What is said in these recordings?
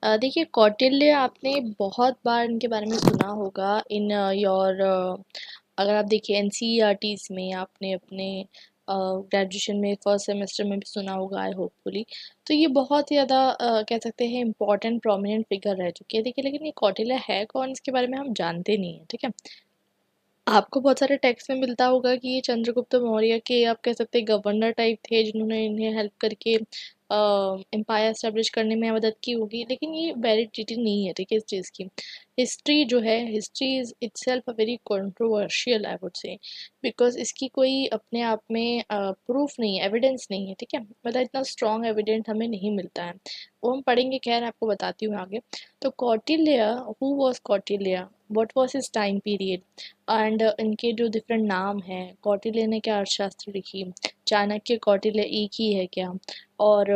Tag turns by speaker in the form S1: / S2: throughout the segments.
S1: देखिए कौटिल्य आपने बहुत बार इनके बारे में सुना होगा इन योर अगर आप देखिए एनसीईआरटीज में आपने अपने ग्रेजुएशन में फर्स्ट सेमेस्टर में भी सुना होगा आई होपफुली। तो ये बहुत ही ज़्यादा कह सकते हैं इम्पोर्टेंट प्रोमिनेंट फिगर रह चुकी है। देखिए लेकिन ये कौटिल्य है कौन इसके बारे में हम जानते नहीं हैं, ठीक है। आपको बहुत सारे टेक्स्ट में मिलता होगा कि ये चंद्रगुप्त मौर्य के आप कह सकते हैं गवर्नर टाइप थे जिन्होंने इन्हें हेल्प करके एम्पायर एस्टेब्लिश करने में मदद की होगी, लेकिन ये वैलिडिटी नहीं है, ठीक है, इस चीज़ की। हिस्ट्री जो है, history is itself a very controversial I would say, because इसकी कोई अपने आप में प्रूफ नहीं है, एविडेंस नहीं है, ठीक है। मतलब इतना स्ट्रॉन्ग एविडेंस हमें नहीं मिलता है, वो हम पढ़ेंगे, खैर आपको बताती हूँ आगे। तो Kautilya, who was Kautilya, what was his time period, and इनके जो डिफरेंट नाम हैं, कौटिल्य ने क्या अर्थशास्त्र लिखी, चाणक्य कौटिल्य एक ही है क्या, और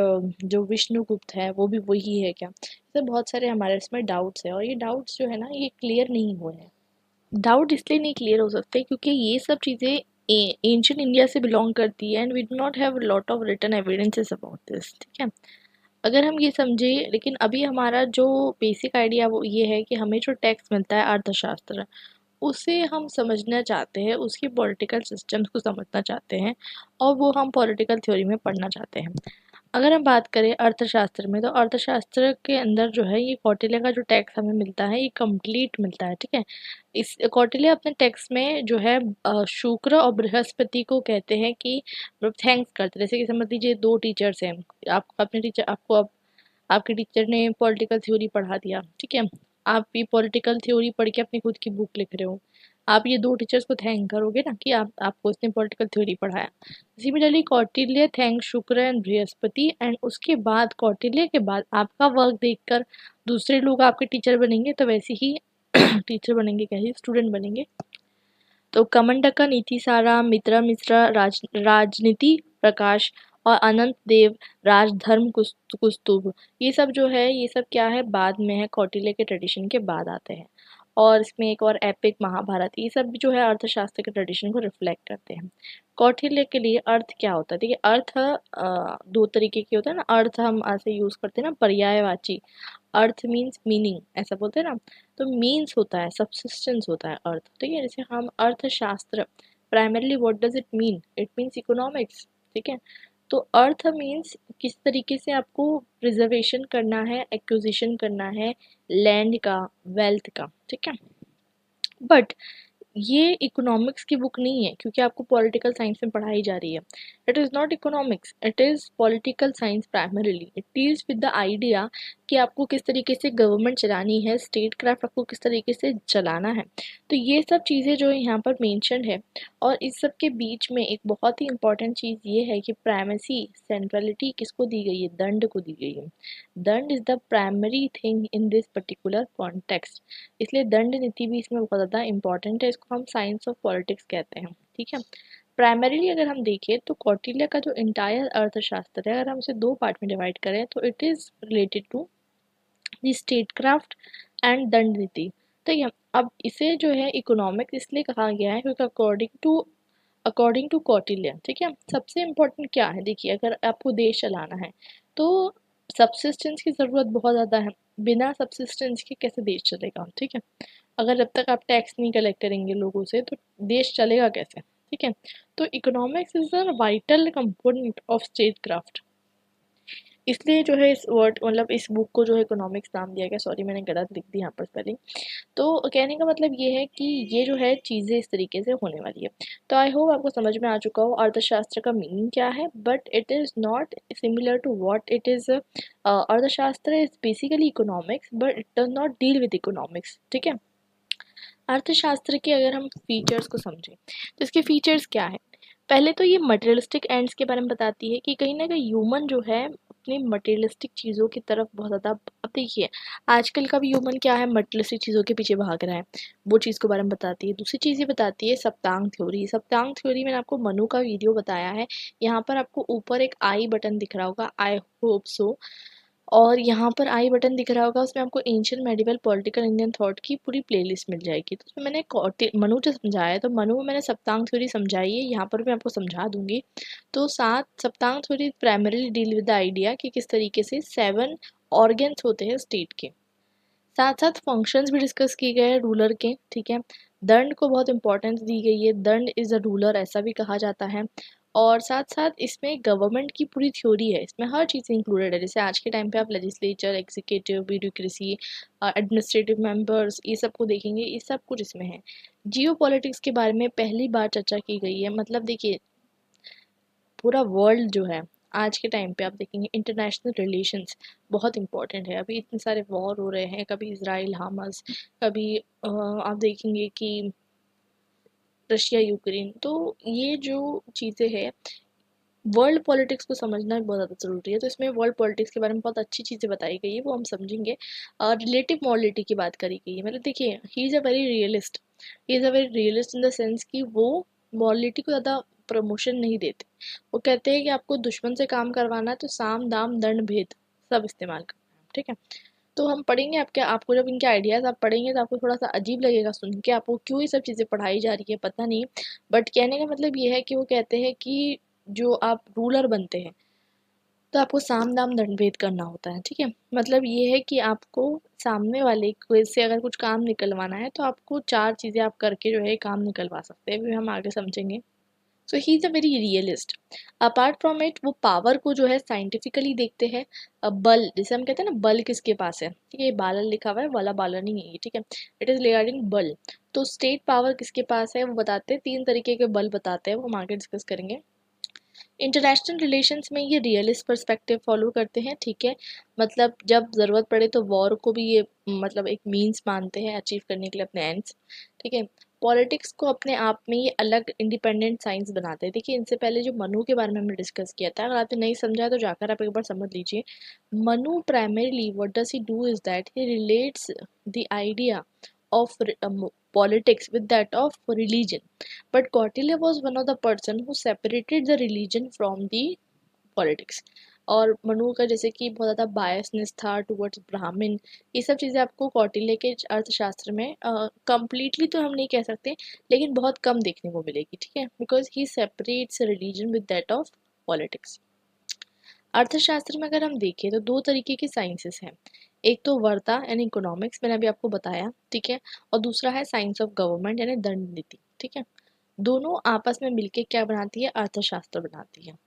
S1: जो विष्णुगुप्त है वो भी वही है क्या। तो बहुत सारे हमारे इसमें डाउट्स है, और ये डाउट्स जो है ना ये क्लियर नहीं हुए हैं। डाउट इसलिए नहीं क्लियर हो सकते क्योंकि ये सब चीज़ें एंशियंट इंडिया से बिलोंग करती है, and we do not have lot of written evidences about this, ठीक है। अगर हम ये समझे, लेकिन अभी हमारा जो बेसिक आइडिया वो ये है कि हमें जो टेक्स्ट मिलता है अर्थशास्त्र, उसे हम समझना चाहते हैं, उसकी पॉलिटिकल सिस्टम्स को समझना चाहते हैं, और वो हम पॉलिटिकल थ्योरी में पढ़ना चाहते हैं। अगर हम बात करें अर्थशास्त्र में, तो अर्थशास्त्र के अंदर जो है ये कौटिल्य का जो टेक्स्ट हमें मिलता है ये कंप्लीट मिलता है, ठीक है। इस कौटिल्य अपने टेक्स्ट में जो है शुक्र और बृहस्पति को कहते हैं कि थैंक्स करते हैं। जैसे कि समझ लीजिए दो टीचर्स हैं, आप अपने टीचर आपको अब आपके टीचर ने पॉलिटिकल थ्योरी पढ़ा दिया, ठीक है। आप ये पॉलिटिकल थ्योरी पढ़ के अपनी खुद की बुक लिख रहे हो, आप ये दो टीचर्स को थैंक करोगे ना कि आप आपको उसने पॉलिटिकल थ्योरी पढ़ाया। सिमिलरली कौटिल्य थैंक शुक्र एंड बृहस्पति, एंड उसके बाद कौटिल्य के बाद आपका वर्क देखकर दूसरे लोग आपके टीचर बनेंगे, तो वैसे ही टीचर बनेंगे, कह स्टूडेंट बनेंगे। तो कमंडका नीति सारा, मित्रा मिश्रा राजनीति प्रकाश, और अनंत देव राजधर्म कुस्तुभ, ये सब जो है ये सब क्या है, बाद में है, कौटिल्य के ट्रेडिशन के बाद आते हैं। और इसमें एक और एपिक महाभारत, ये सब भी जो है अर्थशास्त्र के ट्रेडिशन को रिफ्लेक्ट करते हैं। कौटिल्य के लिए अर्थ क्या होता है, देखिए अर्थ दो तरीके के होता है ना, अर्थ हम ऐसे यूज करते हैं ना पर्यायवाची, अर्थ मीन्स मीनिंग ऐसा बोलते हैं ना, तो मीन्स होता है, सबसिस्टेंस होता है अर्थ, ठीक है। जैसे हम अर्थशास्त्र, primarily what does it mean, it means economics, ठीक है। तो अर्थ मीन्स किस तरीके से आपको प्रिजर्वेशन करना है, एक्विजिशन करना है लैंड का, वेल्थ का, ठीक है। बट ये इकोनॉमिक्स की बुक नहीं है, क्योंकि आपको पॉलिटिकल साइंस में पढ़ाई जा रही है। It is not economics, it is political science primarily. It deals with the idea कि आपको किस तरीके से गवर्नमेंट चलानी है, स्टेट क्राफ्ट आपको किस तरीके से चलाना है। तो ये सब चीज़ें जो यहाँ पर मेंशन है, और इस सब के बीच में एक बहुत ही इंपॉर्टेंट चीज़ ये है कि प्राइमेसी, सेंट्रलिटी किसको दी गई है, दंड को दी गई है। दंड is the primary thing in this particular context, इसलिए दंड नीति भी इसमें बहुत ज़्यादा इंपॉर्टेंट है, इसको हम साइंस ऑफ पॉलिटिक्स कहते हैं, ठीक है। प्राइमरीली अगर हम देखें तो कौटिल्य का जो इंटायर अर्थशास्त्र है, अगर हम इसे दो पार्ट में डिवाइड करें तो it is related to the statecraft and दंड नीति। तो ये अब इसे जो है इकोनॉमिक्स इसलिए कहा गया है क्योंकि अकॉर्डिंग टू कौटिल्य, ठीक है। सबसे इम्पोर्टेंट क्या है, देखिए अगर आपको देश चलाना है तो सब्सिस्टेंस की ज़रूरत बहुत ज़्यादा है, बिना सब्सिस्टेंस के कैसे देश चलेगा, ठीक है। अगर जब तक आप टैक्स नहीं कलेक्ट करेंगे लोगों से तो देश चलेगा कैसे, ठीक है। तो economics is a vital component of state craft, इसलिए जो है इस वर्ड मतलब इस बुक को जो है इकोनॉमिक्स नाम दिया गया। सॉरी मैंने गलत लिख दी यहाँ पर स्पेलिंग। तो कहने का मतलब ये है कि ये जो है चीज़ें इस तरीके से होने वाली है। तो आई होप आपको समझ में आ चुका हो अर्थशास्त्र का मीनिंग क्या है, but it is not similar to what it is. अर्थशास्त्र is basically economics but it does not deal with economics, ठीक है। अर्थशास्त्र के अगर हम फीचर्स को समझें तो इसके फीचर्स क्या है। पहले तो ये मटेरियलिस्टिक एंड्स के बारे में बताती है कि कहीं ना कहीं ह्यूमन जो है अपनी मटेरियलिस्टिक चीज़ों की तरफ बहुत ज़्यादा, अब देखिए आजकल का भी ह्यूमन क्या है, मटेरियलिस्टिक चीज़ों के पीछे भाग रहा है, वो चीज़ के बारे में बताती है। दूसरी चीज़ ये बताती है सप्तांग थ्योरी। सप्तांग थ्योरी मैंने आपको मनु का वीडियो बताया है, यहाँ पर आपको ऊपर एक आई बटन दिख रहा होगा, आई होप सो, और यहाँ पर आई बटन दिख रहा होगा, उसमें आपको ancient medieval political Indian thought की पूरी प्लेलिस्ट मिल जाएगी। तो उसमें मैंने मनु जो समझाया है, तो मनु में मैंने सप्तांग थ्योरी समझाई है, यहाँ पर मैं आपको समझा दूंगी। तो सात सप्तांग theory primarily deal with the idea कि किस तरीके से 7 ऑर्गन्स होते हैं स्टेट के। साथ साथ फंक्शंस भी डिस्कस किए गए हैं रूलर के, ठीक है। दंड को बहुत इंपॉर्टेंस दी गई है, दंड इज अ रूलर ऐसा भी कहा जाता है। और साथ साथ इसमें गवर्नमेंट की पूरी थ्योरी है, इसमें हर चीज़ इंक्लूडेड है। जैसे आज के टाइम पे आप legislature, executive, bureaucracy, administrative members, ये सब को देखेंगे, ये सब कुछ इसमें है। जियो पॉलिटिक्स के बारे में पहली बार चर्चा की गई है। मतलब देखिए, पूरा वर्ल्ड जो है आज के टाइम पे आप देखेंगे इंटरनेशनल रिलेशंस बहुत इंपॉर्टेंट है। अभी इतने सारे वॉर हो रहे हैं, कभी इसराइल हमास, कभी आप देखेंगे कि रशिया यूक्रेन। तो ये जो चीज़ें हैं, वर्ल्ड पॉलिटिक्स को समझना भी बहुत ज़्यादा ज़रूरी है। तो इसमें वर्ल्ड पॉलिटिक्स के बारे में बहुत अच्छी चीज़ें बताई गई है, वो हम समझेंगे। रिलेटिव मॉरलिटी की बात करी गई है। मतलब देखिए, ही is a very realist, he is a very realist in the sense कि वो मॉरलिटी को ज़्यादा प्रमोशन नहीं देते। वो कहते हैं कि आपको दुश्मन से काम करवाना है तो साम दाम दंड भेद सब इस्तेमाल करना है, ठीक है। तो हम पढ़ेंगे, आपको जब इनके आइडियाज़ आप पढ़ेंगे तो आपको थोड़ा सा अजीब लगेगा सुन के, आपको क्यों ये सब चीज़ें पढ़ाई जा रही है पता नहीं। बट कहने का मतलब ये है कि वो कहते हैं कि जो आप रूलर बनते हैं तो आपको साम दाम दंड भेद करना होता है, ठीक है। मतलब ये है कि आपको सामने वाले को से अगर कुछ काम निकलवाना है तो आपको चार चीज़ें आप करके जो है काम निकलवा सकते हैं, भी हम आगे समझेंगे। So he is a very realist. Apart from it, वो पावर को जो है साइंटिफिकली देखते हैं। बल, जैसे हम कहते हैं ना, बल किसके पास है, ठीक है। ये बालन लिखा हुआ है, वाला बालन नहीं है ये, ठीक है। इट इज़ रिगार्डिंग बल। तो स्टेट पावर किसके पास है वो बताते हैं, तीन तरीके के बल बताते हैं, वो हम आगे डिस्कस करेंगे। इंटरनेशनल रिलेशंस में ये रियलिस्ट पर्सपेक्टिव फॉलो करते हैं, ठीक है। मतलब जब ज़रूरत पड़े तो वॉर को भी ये मतलब एक मीन्स मानते हैं अचीव करने के लिए अपने एंड्स, ठीक है। पॉलिटिक्स को अपने आप में ये अलग इंडिपेंडेंट साइंस बनाते हैं। देखिए, इनसे पहले जो मनु के बारे में हमने डिस्कस किया था, अगर आपने नहीं समझा तो जाकर आप एक बार समझ लीजिए। Manu primarily what does he do is that he relates the idea of politics with that of religion. But Kautilya was one of the person who separated the religion from the politics. और मनु का जैसे कि बहुत ज़्यादा biasness था towards ब्राह्मण, ये सब चीज़ें आपको कौटिल्य के अर्थशास्त्र में कम्प्लीटली तो हम नहीं कह सकते, लेकिन बहुत कम देखने को मिलेगी, ठीक है। Because he separates religion with that of politics. अर्थशास्त्र में अगर हम देखें तो दो तरीके की साइंसेस हैं। एक तो वर्ता यानी इकोनॉमिक्स, मैंने अभी आपको बताया, ठीक है। और दूसरा है साइंस ऑफ गवर्नमेंट यानी दंड नीति, ठीक है। दोनों आपस में मिलके क्या बनाती है, अर्थशास्त्र बनाती है।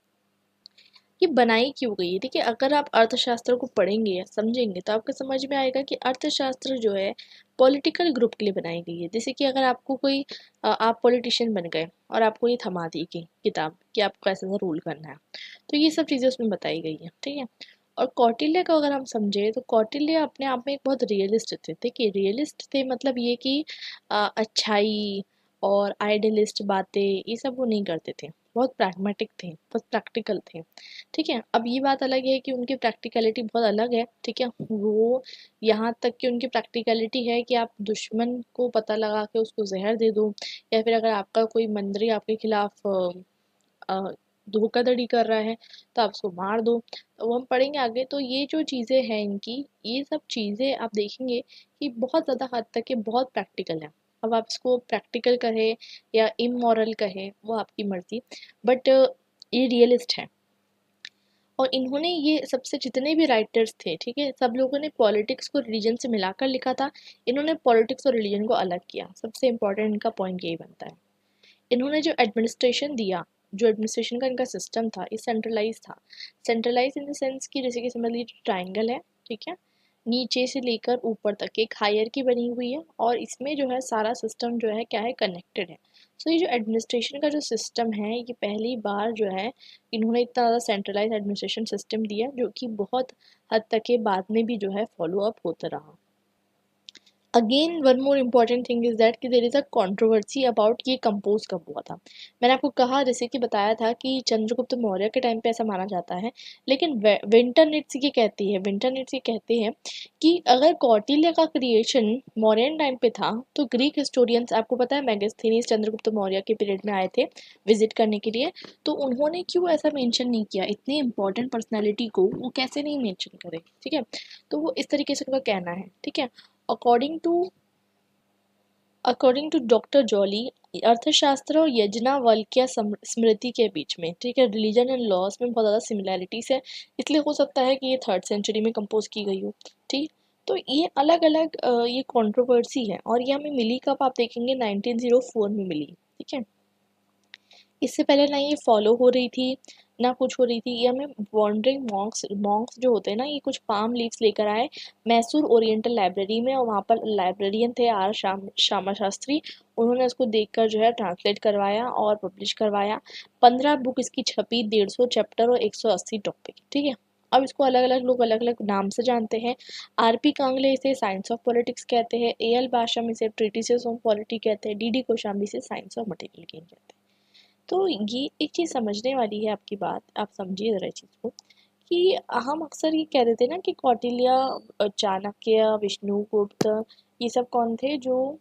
S1: ये बनाई क्यों गई है, देखिए, अगर आप अर्थशास्त्र को पढ़ेंगे या समझेंगे तो आपको समझ में आएगा कि अर्थशास्त्र जो है पॉलिटिकल ग्रुप के लिए बनाई गई है। जैसे कि अगर आपको कोई आप पॉलिटिशियन बन गए और आपको ये थमा दी कि किताब कि आपको ऐसा ऐसा रूल करना है, तो ये सब चीज़ें उसमें बताई गई हैं, ठीक है। और कौटिल्य को अगर हम समझे तो कौटिल्य अपने आप में एक बहुत रियलिस्ट थे। देखिए, रियलिस्ट थे मतलब ये कि अच्छाई और आइडियलिस्ट बातें ये सब वो नहीं करते थे, बहुत प्रैग्मेटिक थे, बहुत प्रैक्टिकल थे, ठीक है। अब ये बात अलग है कि उनकी प्रैक्टिकलिटी बहुत अलग है, ठीक है। वो यहाँ तक कि उनकी प्रैक्टिकलिटी है कि आप दुश्मन को पता लगा के उसको जहर दे दो, या फिर अगर आपका कोई मंत्री आपके खिलाफ अ, धोखाधड़ी कर रहा है तो आप उसको मार दो। तो वो हम पढ़ेंगे आगे। तो ये जो चीज़ें हैं इनकी, ये सब चीज़ें आप देखेंगे कि बहुत ज़्यादा हद तक ये बहुत प्रैक्टिकल है। अब आप इसको प्रैक्टिकल कहें या इमोरल कहें वो आपकी मर्जी, बट ये रियलिस्ट है। और इन्होंने ये सबसे जितने भी राइटर्स थे, ठीक है, सब लोगों ने पॉलिटिक्स को रिलीजन से मिलाकर लिखा था। इन्होंने पॉलिटिक्स और रिलीजन को अलग किया, सबसे इम्पोर्टेंट इनका पॉइंट यही बनता है। इन्होंने जो एडमिनिस्ट्रेशन दिया, जो एडमिनिस्ट्रेशन का इनका सिस्टम था, ये सेंट्रलाइज था। सेंट्रलाइज इन द सेंस कि जैसे कि समझ लीजिए ट्राइंगल है, ठीक है। नीचे से लेकर ऊपर तक एक हायरकी बनी हुई है और इसमें जो है सारा सिस्टम जो है क्या है, कनेक्टेड है। सो ये जो एडमिनिस्ट्रेशन का जो सिस्टम है, ये पहली बार जो है इन्होंने इतना ज़्यादा सेंट्रलाइज एडमिनिस्ट्रेशन सिस्टम दिया, जो कि बहुत हद तक के बाद में भी जो है फॉलो अप होता रहा। Again one more important thing is that कि there is a controversy about ये कंपोज कब हुआ था। मैंने आपको कहा, जैसे कि बताया था कि चंद्रगुप्त मौर्य के टाइम पे ऐसा माना जाता है, लेकिन विंटरनिट्स ये कहती है, विंटरनिट्स ये कहते हैं कि अगर कौटिल्य का क्रिएशन मौर्यन टाइम पे था तो ग्रीक हिस्टोरियंस, आपको पता है मेगास्थनीज चंद्रगुप्त मौर्य के पीरियड में आए थे विजिट करने के लिए, तो उन्होंने क्यों ऐसा मेंशन नहीं किया, इतनी इंपॉर्टेंट पर्सनैलिटी को वो कैसे नहीं मेंशन करे, ठीक है। तो वो इस तरीके से उनका कहना है, ठीक है। According to according to doctor Jolly, Arthashastra और यज्ञवल्क्य स्मृति के बीच में, ठीक है, रिलीजन एंड लॉस में बहुत ज़्यादा सिमिलैरिटीज है, इसलिए हो सकता है कि ये 3rd सेंचुरी में कंपोज की गई हो। ठीक, तो ये अलग अलग ये कंट्रोवर्सी है, और ये हमें मिली कब, आप देखेंगे 1904 में मिली। ठीक है, इससे पहले ना ये फॉलो हो रही थी ना कुछ हो रही थी। ये हमें वॉन्डरिंग मॉन्क्स जो होते हैं ना, ये कुछ पाम लीव्स लेकर आए मैसूर ओरिएंटल लाइब्रेरी में, और वहाँ पर लाइब्रेरियन थे श्यामा शास्त्री। उन्होंने इसको देखकर जो है ट्रांसलेट करवाया और पब्लिश करवाया। 15 बुक इसकी छपी, 150 चैप्टर और 180 टॉपिक। ठीक है, अब इसको अलग अलग लोग अलग अलग नाम से जानते हैं। आर.पी. कांगले इसे साइंस ऑफ पॉलिटिक्स कहते हैं, ए.एल. बाशम इसे ट्रीटिसेस ऑन पॉलिटी कहते हैं, डी.डी. कोशाम्बी इसे साइंस ऑफ मटेरियल गेन कहते हैं। तो ये एक चीज़ समझने वाली है आपकी बात, आप समझिए ज़रा इस चीज़ को, कि हम अक्सर ये कह देते हैं ना कि कौटिल्य, चाणक्य, विष्णुगुप्त, ये सब कौन थे, जो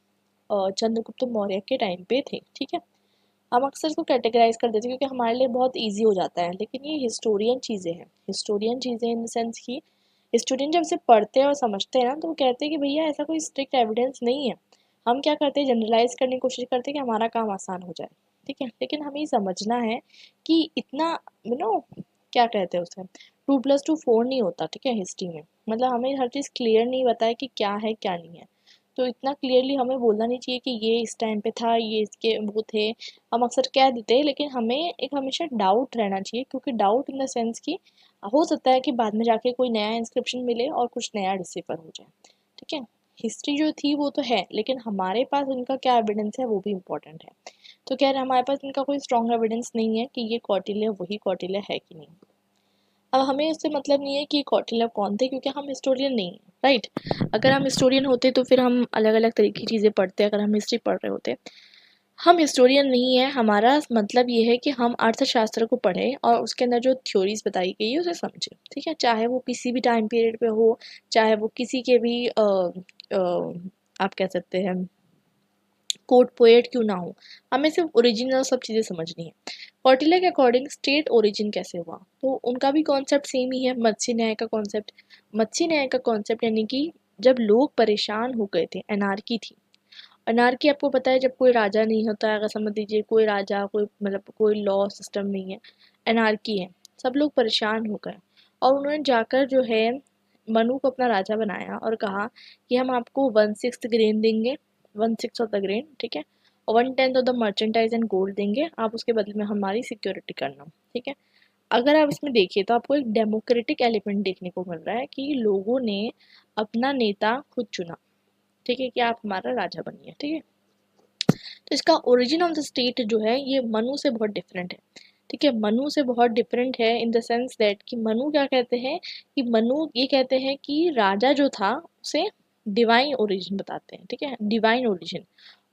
S1: चंद्रगुप्त मौर्य के टाइम पे थे। ठीक है, हम अक्सर इसको कैटेगराइज कर देते हैं क्योंकि हमारे लिए बहुत ईजी हो जाता है, लेकिन ये हिस्टोरियन चीज़ें हैं। हिस्टोरियन चीज़ें इन द सेंस की स्टूडेंट जब इसे पढ़ते हैं और समझते हैं ना, तो वो कहते हैं कि भैया ऐसा कोई स्ट्रिक्ट एविडेंस नहीं है। हम क्या करते हैं, जनरलाइज करने की कोशिश करते हैं कि हमारा काम आसान हो जाए। ठीक है, लेकिन हमें ये समझना है कि इतना क्या कहते हैं उसे, 2+2 4 नहीं होता। ठीक है, हिस्ट्री में मतलब हमें हर चीज़ क्लियर नहीं बताया कि क्या है क्या नहीं है। तो इतना क्लियरली हमें बोलना नहीं चाहिए कि ये इस टाइम पे था, ये इसके वो थे। हम अक्सर कह देते हैं, लेकिन हमें एक हमेशा डाउट रहना चाहिए, क्योंकि डाउट इन द सेंस कि हो सकता है कि बाद में जाके कोई नया इंस्क्रिप्शन मिले और कुछ नया डिसिफर हो जाए। ठीक है, हिस्ट्री जो थी वो तो है, लेकिन हमारे पास उनका क्या एविडेंस है वो भी इम्पोर्टेंट है। तो कह रहे हमारे पास इनका कोई स्ट्रॉन्ग एविडेंस नहीं है कि ये कौटिल्य वही कौटिल्य है कि नहीं। अब हमें उससे मतलब नहीं है कि कौटिल्य कौन थे, क्योंकि हम हिस्टोरियन नहीं हैं। राइट, अगर हम हिस्टोरियन होते तो फिर हम अलग अलग तरीके की चीज़ें पढ़ते, अगर हम हिस्ट्री पढ़ रहे होते। हम हिस्टोरियन नहीं है, हमारा मतलब ये है कि हम अर्थशास्त्र को पढ़ें और उसके अंदर जो थ्योरीज बताई गई है उसे समझें। ठीक है, चाहे वो किसी भी टाइम पीरियड पे हो, चाहे वो किसी के भी आप कह सकते हैं कोट पोएट क्यों ना हो, हमें सिर्फ ओरिजिनल सब चीज़ें समझनी है। कौटिल्य के अकॉर्डिंग स्टेट ओरिजिन कैसे हुआ, तो उनका भी कॉन्सेप्ट सेम ही है, मत्स्य न्याय का कॉन्सेप्ट। मत्स्य न्याय का कॉन्सेप्ट यानी कि जब लोग परेशान हो गए थे, एनार्की थी। अनारकी आपको पता है, जब कोई राजा नहीं होता है, अगर समझ लीजिए कोई राजा, कोई मतलब कोई लॉ सिस्टम नहीं है, एनार्की है, सब लोग परेशान हो गए, और उन्होंने जाकर जो है मनु को अपना राजा बनाया और कहा कि हम आपको 1/6 ग्रेन देंगे, 1/6 ऑफ द ग्रेन। ठीक है, और 1/10 of the merchandise and gold देंगे, आप उसके बदले में हमारी सिक्योरिटी करना। ठीक है, अगर आप इसमें देखिए तो आपको एक डेमोक्रेटिक एलिमेंट देखने को मिल रहा है कि लोगों ने अपना नेता खुद चुना। ठीक है, कि आप हमारा राजा बनिए। ठीक है, तो इसका ओरिजिन ऑफ द स्टेट जो है ये मनु से बहुत डिफरेंट है। ठीक है, मनु से बहुत डिफरेंट है इन द सेंस दैट कि मनु क्या कहते हैं, कि मनु ये कहते हैं कि राजा जो था उसे डिवाइन ओरिजिन बताते हैं। ठीक है, डिवाइन ओरिजिन,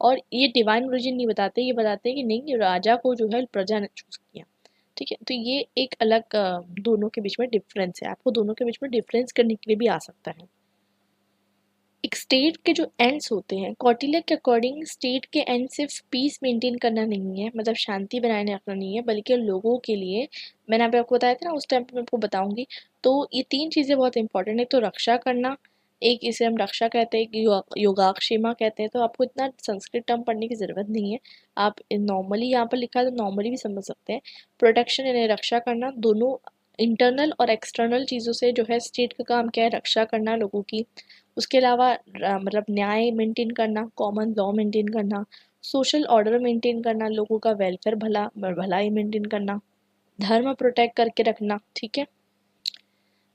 S1: और ये डिवाइन ओरिजिन नहीं बताते, ये बताते हैं कि नहीं, राजा को जो है प्रजा ने चूज किया। ठीक है, तो ये एक अलग दोनों के बीच में डिफरेंस है, आपको दोनों के बीच में डिफरेंस करने के लिए भी आ सकता है। एक स्टेट के जो एंड्स होते हैं, कौटिल्य के अकॉर्डिंग स्टेट के एंड सिर्फ पीस मेंटेन करना नहीं है, मतलब शांति बनाए रखना नहीं है, बल्कि लोगों के लिए, मैंने अभी आपको बताया था ना, उस टाइम पे मैं आपको बताऊंगी। तो ये 3 चीज़ें बहुत इंपॉर्टेंट है, तो रक्षा करना, एक इसे हम रक्षा कहते हैं, कि योगाक्षेमा कहते हैं। तो आपको इतना संस्कृत टर्म पढ़ने की ज़रूरत नहीं है, आप नॉर्मली यहाँ पर लिखा है तो नॉर्मली भी समझ सकते हैं। प्रोटेक्शन यानी रक्षा करना, दोनों इंटरनल और एक्सटर्नल चीज़ों से जो है स्टेट का काम क्या है, रक्षा करना लोगों की। उसके अलावा मतलब न्याय मेंटेन करना, कॉमन लॉ मेंटेन करना, सोशल ऑर्डर मेंटेन करना, लोगों का वेलफेयर भलाई मेंटेन करना, धर्म प्रोटेक्ट करके रखना। ठीक है,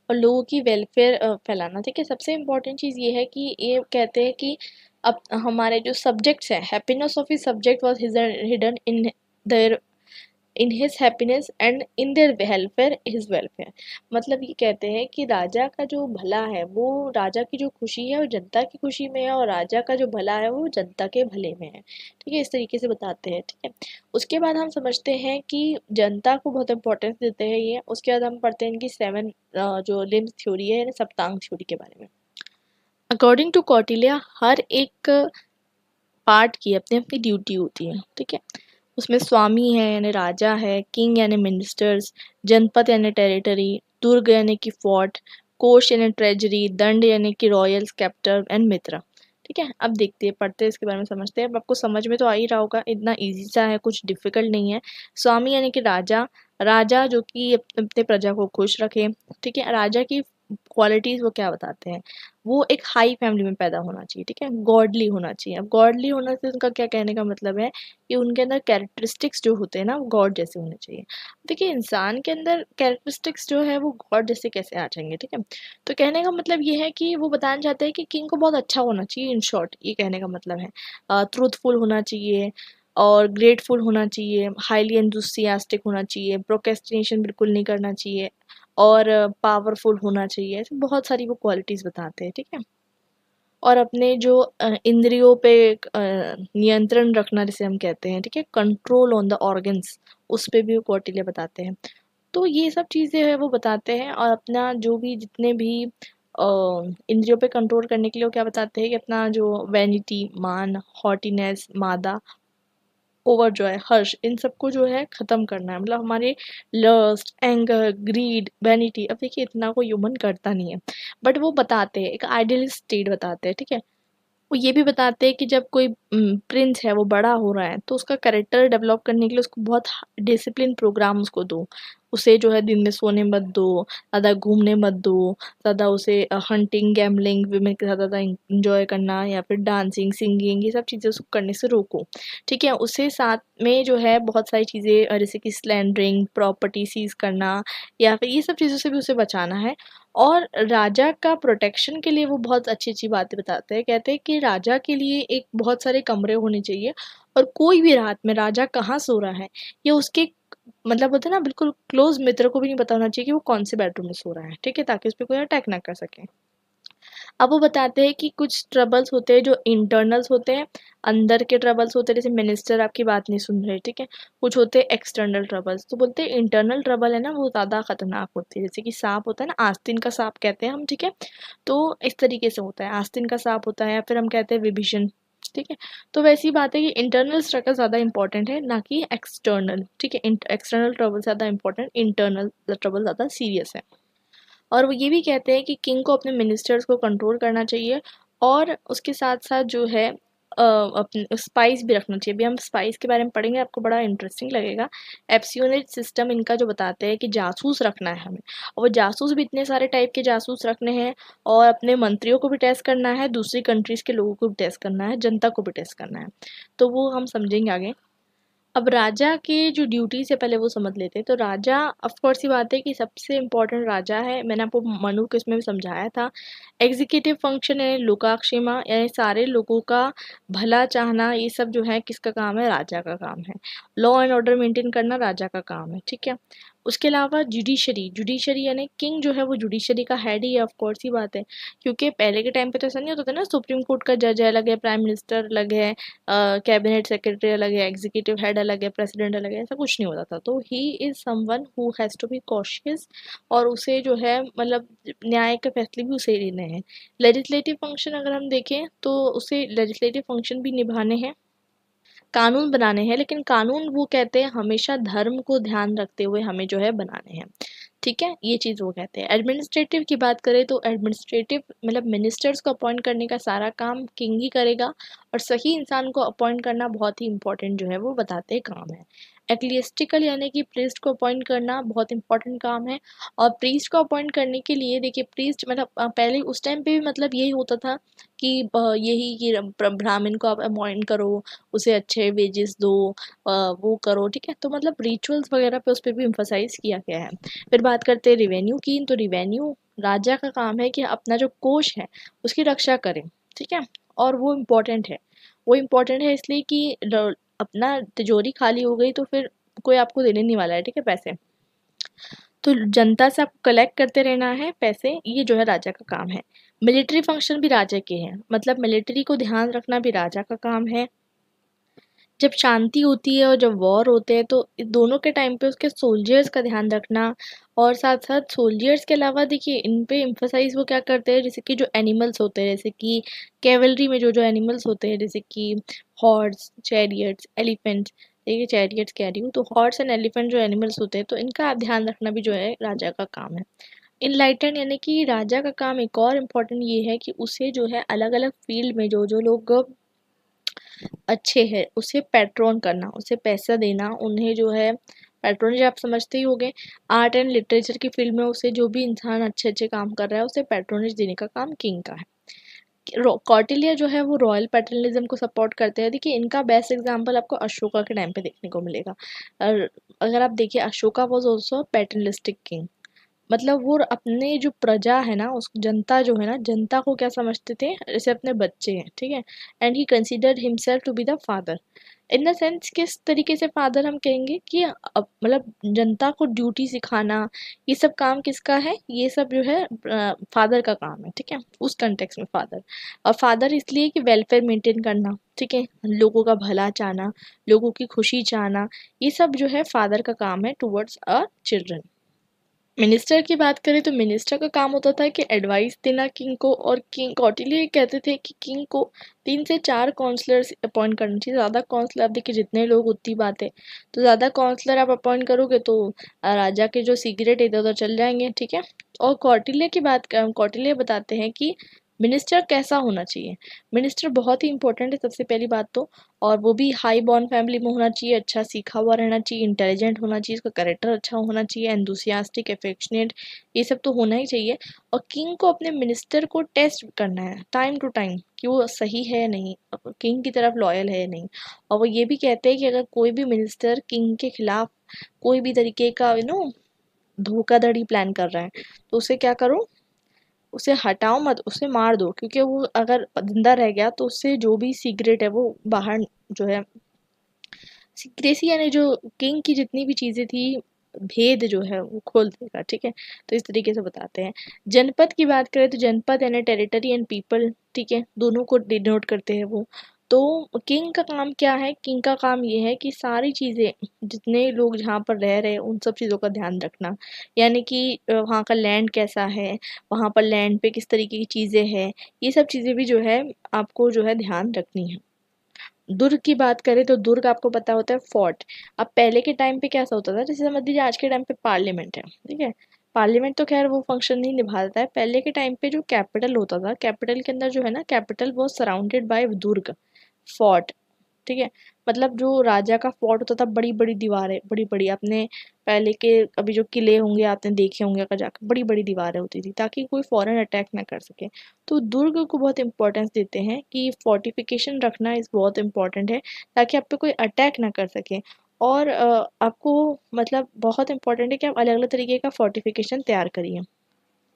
S1: और लोगों की वेलफेयर फैलाना। ठीक है, सबसे इम्पोर्टेंट चीज़ ये है कि ये कहते हैं कि अब हमारे जो सब्जेक्ट्स हैं, happiness of his subject was hidden in their, in his happiness and in their welfare his welfare. मतलब ये कहते हैं कि राजा का जो भला है, वो राजा की जो खुशी है वो जनता की खुशी में है, और राजा का जो भला है वो जनता के भले में है। ठीक है, इस तरीके से बताते हैं। ठीक है, उसके बाद हम समझते हैं कि जनता को बहुत इंपॉर्टेंस देते हैं ये। उसके बाद हम पढ़ते हैं इनकी 7 जो लिम्ब थ्योरी है, सप्तांग थ्योरी के बारे में। अकॉर्डिंग टू कौटिल्य, हर एक पार्ट की अपनी अपनी ड्यूटी होती है। ठीक है, उसमें स्वामी है यानी राजा है, किंग यानी मिनिस्टर्स, जनपद यानी टेरिटरी, दुर्ग यानी कि फोर्ट, कोष यानी ट्रेजरी, दंड यानी कि रॉयल कैपिटल एंड मित्र। ठीक है, अब देखते हैं, पढ़ते हैं, इसके बारे में समझते हैं। अब आपको समझ में तो आ ही रहा होगा, इतना ईजी सा है, कुछ डिफिकल्ट नहीं है। स्वामी यानी कि राजा, राजा जो कि अपने प्रजा को खुश रखे। ठीक है, राजा की क्वालिटीज वो क्या बताते हैं, वो एक हाई फैमिली में पैदा होना चाहिए। ठीक है, गॉडली होना चाहिए। अब गॉडली होना से उनका क्या कहने का मतलब है कि उनके अंदर कैरेक्टरिस्टिक्स जो होते हैं ना, वो गॉड जैसे होने चाहिए। देखिए, इंसान के अंदर कैरेक्टरिस्टिक्स जो है वो गॉड जैसे कैसे आ जाएंगे। ठीक है, तो कहने का मतलब ये है कि वो बताना चाहते हैं कि किंग को बहुत अच्छा होना चाहिए, इन शॉर्ट ये कहने का मतलब है। ट्रूथफुल होना चाहिए और ग्रेटफुल होना चाहिए, हाईली एंथुसियास्टिक होना चाहिए, प्रोक्रेस्टिनेशन बिल्कुल नहीं करना चाहिए, और पावरफुल होना चाहिए। ऐसे बहुत सारी वो क्वालिटीज़ बताते हैं। ठीक है, और अपने जो इंद्रियों पे नियंत्रण रखना जिसे हम कहते हैं। ठीक है, कंट्रोल ऑन द ऑर्गन्स, उस पे भी वो क्वार्टिले बताते हैं। तो ये सब चीज़ें हैं वो बताते हैं, और अपना जो भी जितने भी इंद्रियों पे कंट्रोल करने के लिए वो क्या बताते हैं कि अपना जो वैनिटी, मान, हॉटीनेस, मादा, ओवर जो है हर्ष, इन सबको जो है ख़त्म करना है। मतलब हमारे लस्ट, एंगर, ग्रीड, वैनिटी, अब देखिए इतना कोई ह्यूमन करता नहीं है, बट वो बताते हैं, एक आइडियल स्टेट बताते हैं। ठीक है, वो ये भी बताते हैं कि जब कोई प्रिंस है वो बड़ा हो रहा है तो उसका कैरेक्टर डेवलप करने के लिए उसको बहुत डिसिप्लिन प्रोग्राम उसको दो। उसे जो है दिन में सोने मत दो, ज़्यादा घूमने मत दो, ज़्यादा उसे हंटिंग, गैम्बलिंग, विमेन के साथ ज़्यादा इंजॉय करना या फिर डांसिंग, सिंगिंग, ये सब चीज़ें उसको करने से रोको। ठीक है, उसे साथ में जो है बहुत सारी चीज़ें जैसे कि स्लैंडरिंग, प्रॉपर्टी सीज करना, या फिर ये सब चीज़ों से भी उसे बचाना है। और राजा का प्रोटेक्शन के लिए वो बहुत अच्छी-अच्छी बातें बताते हैं। कहते हैं कि राजा के लिए एक बहुत सारे कमरे होने चाहिए, और कोई भी रात में राजा कहाँ सो रहा है, ये उसके मतलब होता है ना, बिल्कुल क्लोज़ मित्र को भी नहीं पता होना चाहिए कि वो कौन से बेडरूम में सो रहा है। ठीक है, ताकि उस पे कोई अटैक ना कर सके। अब वो बताते हैं कि कुछ ट्रबल्स होते हैं जो इंटरनल्स होते हैं, अंदर के ट्रबल्स होते हैं, जैसे मिनिस्टर आपकी बात नहीं सुन रहे। ठीक है, कुछ होते हैं एक्सटर्नल ट्रबल्स। तो बोलते हैं इंटरनल ट्रबल है ना वो ज़्यादा खतरनाक होती है, जैसे कि सांप होता है ना, आस्तीन का सांप कहते हैं हम। ठीक है, तो इस तरीके से होता है, आस्तीन का सांप होता है, या फिर हम कहते हैं विभीषण। ठीक है, तो वैसी बात है कि इंटरनल स्ट्रगल ज़्यादा इंपॉर्टेंट है, ना कि एक्सटर्नल। ठीक है, एक्सटर्नल ट्रबल ज़्यादा इंपॉर्टेंट, इंटरनल ट्रबल ज़्यादा सीरियस है। और वो ये भी कहते हैं कि किंग को अपने मिनिस्टर्स को कंट्रोल करना चाहिए, और उसके साथ साथ जो है अपने स्पाइस भी रखना चाहिए। अभी हम स्पाइस के बारे में पढ़ेंगे, आपको बड़ा इंटरेस्टिंग लगेगा। एप्सियोनेट सिस्टम इनका जो बताते हैं कि जासूस रखना है हमें, और वो जासूस भी इतने सारे टाइप के जासूस रखने हैं, और अपने मंत्रियों को भी टेस्ट करना है, दूसरी कंट्रीज़ के लोगों को भी टेस्ट करना है, जनता को भी टेस्ट करना है। तो वो हम समझेंगे आगे। अब राजा के जो ड्यूटीज़ है पहले वो समझ लेते हैं। तो राजा, ऑफ कोर्स सी बात है कि सबसे इम्पोर्टेंट राजा है, मैंने आपको मनु के इसमें भी समझाया था। एग्जीक्यूटिव फंक्शन है लोकाक्षेमा, यानी सारे लोगों का भला चाहना, ये सब जो है किसका काम है, राजा का काम है। लॉ एंड ऑर्डर मेंटेन करना राजा का काम है। ठीक है, उसके अलावा जुडिशरी, जुडिशरी यानी किंग जो है वो जुडिशरी का हेड ही है, ऑफ कोर्स ही बात है। क्योंकि पहले के टाइम पे तो ऐसा नहीं होता था ना, सुप्रीम कोर्ट का जज अलग है, प्राइम मिनिस्टर अलग है, कैबिनेट सेक्रेटरी अलग है, एग्जीक्यूटिव हेड अलग है, प्रेसिडेंट अलग है, ऐसा कुछ नहीं होता था। तो he is someone who has to be cautious, और उसे जो है मतलब न्याय के फैसले भी उसे ही लेने हैं। लेजिस्लेटिव फंक्शन अगर हम देखें तो उसे लेजिस्लेटिव फंक्शन भी निभाने हैं, कानून बनाने हैं, लेकिन कानून वो कहते हैं हमेशा धर्म को ध्यान रखते हुए हमें जो है बनाने हैं। ठीक है, ये चीज़ वो कहते हैं। एडमिनिस्ट्रेटिव की बात करें तो एडमिनिस्ट्रेटिव मतलब मिनिस्टर्स को अपॉइंट करने का सारा काम किंग ही करेगा, और सही इंसान को अपॉइंट करना बहुत ही इंपॉर्टेंट जो है वो बताते हैं काम है। एक्लियस्टिकल यानी कि प्रीस्ट को अपॉइंट करना बहुत इंपॉर्टेंट काम है। और प्रीस्ट को अपॉइंट करने के लिए देखिए, प्रीस्ट मतलब पहले उस टाइम पे भी मतलब यही होता था कि यही कि ब्राह्मण को आप अपॉइंट करो, उसे अच्छे वेजेस दो, वो करो। ठीक है, तो मतलब रिचुअल्स वगैरह पे उस पर भी एम्फोसाइज किया गया है। फिर बात करते हैं रिवेन्यू की, तो रिवेन्यू राजा का काम है कि अपना जो कोष है उसकी रक्षा करें। ठीक है, और वो इम्पोर्टेंट है। वो इम्पोर्टेंट है इसलिए कि अपना तिजोरी खाली हो गई तो फिर कोई आपको देने नहीं वाला है। ठीक है, पैसे तो जनता से आपको कलेक्ट करते रहना है पैसे, ये जो है राजा का काम है। मिलिट्री फंक्शन भी राजा के हैं, मतलब मिलिट्री को ध्यान रखना भी राजा का काम है। जब शांति होती है और जब वॉर होते हैं तो दोनों के टाइम पे उसके सोल्जर्स का ध्यान रखना, और साथ साथ सोल्जर्स के अलावा देखिए इन पे एम्फोसाइज वो क्या करते हैं, जैसे कि जो एनिमल्स होते हैं, जैसे कि कैवलरी में जो जो एनिमल्स होते हैं, जैसे कि हॉर्स, चैरियट्स, एलिफेंट्स। देखिए, चैरियट्स कह रही हूँ, तो हॉर्स एंड एलिफेंट जो एनिमल्स होते हैं तो इनका ध्यान रखना भी जो है राजा का काम है। इनलाइटन यानी कि राजा का काम एक और इम्पोर्टेंट ये है कि उसे जो है अलग अलग फील्ड में जो जो लोग अच्छे हैं उसे पैट्रॉन करना, उसे पैसा देना, उन्हें जो है पैट्रोनेज आप समझते ही होंगे। आर्ट एंड लिटरेचर की फील्ड में उसे जो भी इंसान अच्छे अच्छे काम कर रहा है उसे पैट्रोनेज देने का काम किंग का है। कौटिल्य जो है वो रॉयल पैटर्नलिज्म को सपोर्ट करते हैं। देखिए इनका बेस्ट एग्जांपल आपको अशोका के टाइम पे देखने को मिलेगा। अगर आप देखिए Ashoka was also paternalistic king. मतलब वो अपने जो प्रजा है ना उस जनता जो है ना जनता को क्या समझते थे, जैसे अपने बच्चे हैं, ठीक है। And he considered himself to be the father. In the sense किस तरीके से फादर हम कहेंगे कि मतलब जनता को ड्यूटी सिखाना, ये सब काम किसका है, ये सब जो है फादर का काम है, ठीक है। उस कंटेक्स में फादर, और फादर इसलिए कि वेलफेयर मेंटेन करना, ठीक है, लोगों का भला चाहना, लोगों की खुशी चाहना, ये सब जो है फादर का काम है टुवर्ड्स अ चिल्ड्रन। मिनिस्टर की बात करें तो मिनिस्टर का काम होता था कि एडवाइस देना किंग को, और किंग कौटिल्य कहते थे कि किंग को 3 से 4 काउंसलर्स अपॉइंट करना चाहिए। ज़्यादा काउंसलर, आप देखिए जितने लोग उतनी बात है, तो ज़्यादा काउंसलर आप अपॉइंट करोगे तो राजा के जो सीक्रेट इधर उधर चल जाएंगे, ठीक है। और कौटिल्य बताते हैं कि मिनिस्टर कैसा होना चाहिए। मिनिस्टर बहुत ही इंपॉर्टेंट है सबसे पहली बात तो, और वो भी हाई बॉर्न फैमिली में होना चाहिए, अच्छा सीखा हुआ रहना चाहिए, इंटेलिजेंट होना चाहिए, उसका कैरेक्टर अच्छा होना चाहिए, एंथुसियास्टिक, अफेक्शनेट, ये सब तो होना ही चाहिए। और किंग को अपने मिनिस्टर को टेस्ट करना है टाइम टू टाइम कि वो सही है या नहीं, किंग की तरफ लॉयल है या नहीं। और वो ये भी कहते हैं कि अगर कोई भी मिनिस्टर किंग के खिलाफ कोई भी तरीके का धोखाधड़ी प्लान कर रहा है तो उसे क्या करो, उसे हटाओ मत, उसे मार दो, क्योंकि वो अगर जिंदा रह गया तो उससे जो भी सीक्रेट है वो बाहर जो है, सीक्रेसी यानी जो किंग की जितनी भी चीजें थी, भेद जो है वो खोल देगा, ठीक है। तो इस तरीके से बताते हैं। जनपद की बात करें तो जनपद यानी टेरिटरी एंड पीपल, ठीक है, दोनों को डिनोट करते हैं वो। तो किंग का काम क्या है, किंग का काम ये है कि सारी चीजें, जितने लोग जहाँ पर रह रहे हैं उन सब चीजों का ध्यान रखना। यानी कि वहाँ का लैंड कैसा है, वहाँ पर लैंड पे किस तरीके की चीजें हैं, ये सब चीजें भी जो है आपको जो है ध्यान रखनी है। दुर्ग की बात करें तो दुर्ग आपको पता होता है फोर्ट। अब पहले के टाइम पे कैसा होता था, जैसे समझ लीजिए आज के टाइम पे पार्लियामेंट है, ठीक है। पार्लियामेंट तो खैर वो फंक्शन नहीं निभाता है, पहले के टाइम पे जो कैपिटल होता था, कैपिटल के अंदर जो है ना, कैपिटल वो सराउंडेड बाय दुर्ग, फोर्ट, ठीक है। मतलब जो राजा का फोर्ट होता था, बड़ी बड़ी दीवारें, बड़ी बड़ी, अपने पहले के अभी जो किले होंगे आपने देखे होंगे अगर जाकर, बड़ी बड़ी दीवारें होती थी ताकि कोई फॉरेन अटैक ना कर सके। तो दुर्ग को बहुत इंपॉर्टेंस देते हैं कि फोर्टिफिकेशन रखना इस बहुत इंपॉर्टेंट है, ताकि आप पे कोई अटैक ना कर सके। और आपको मतलब बहुत इंपॉर्टेंट है कि आप अलग अलग तरीके का फोर्टिफिकेशन तैयार करिए।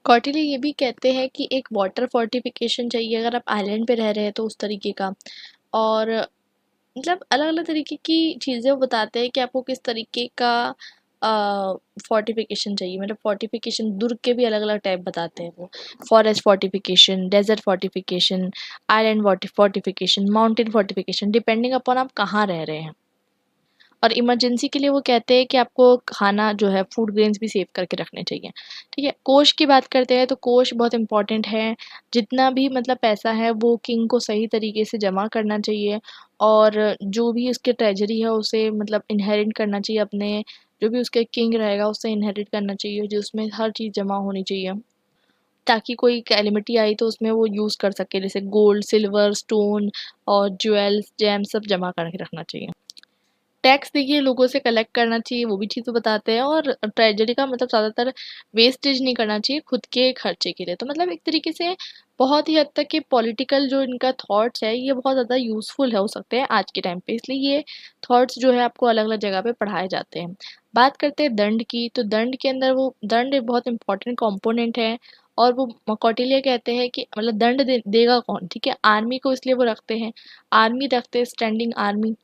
S1: कौटिल्य ये भी कहते हैं कि एक वाटर फोर्टिफिकेशन चाहिए अगर आप आइलैंड पे रह रहे हैं तो उस तरीके का। और मतलब अलग अलग तरीके की चीज़ें वो बताते हैं कि आपको किस तरीके का फोर्टिफिकेशन चाहिए। मतलब फोर्टिफिकेशन दुर्ग के भी अलग अलग टाइप बताते हैं वो। Forest fortification, desert fortification, island fortification, mountain fortification, depending upon आप कहाँ रह रहे हैं। और इमरजेंसी के लिए वो कहते हैं कि आपको खाना जो है फूड ग्रेन्स भी सेव करके रखने चाहिए, ठीक है। कोष की बात करते हैं तो कोष बहुत इंपॉर्टेंट है। जितना भी मतलब पैसा है वो किंग को सही तरीके से जमा करना चाहिए, और जो भी उसके ट्रेजरी है उसे मतलब इनहेरिट करना चाहिए अपने, जो भी उसके किंग रहेगा उससे इनहेरिट करना चाहिए, जो उसमें हर चीज़ जमा होनी चाहिए, ताकि कोई कैलेमिटी आई तो उसमें वो यूज़ कर सके, जैसे गोल्ड, सिल्वर, स्टोन और ज्वेल्स, जेम सब जमा करके रखना चाहिए। टैक्स देखिए लोगों से कलेक्ट करना चाहिए, वो भी चीज़ तो बताते हैं। और ट्रेजेडी का मतलब ज़्यादातर वेस्टेज नहीं करना चाहिए खुद के खर्चे के लिए। तो मतलब एक तरीके से बहुत ही हद तक के पॉलिटिकल जो इनका थॉट्स है ये बहुत ज़्यादा यूज़फुल है हो सकते हैं आज के टाइम पे, इसलिए ये थॉट्स जो है आपको अलग अलग जगह पे पढ़ाए जाते हैं। बात करते हैं दंड की, तो दंड के अंदर वो दंड एक बहुत इंपॉर्टेंट कॉम्पोनेंट है। और वो कौटिल्य कहते हैं कि मतलब दंड देगा कौन, ठीक है। आर्मी को इसलिए वो रखते हैं, आर्मी रखते हैं, स्टैंडिंग आर्मी।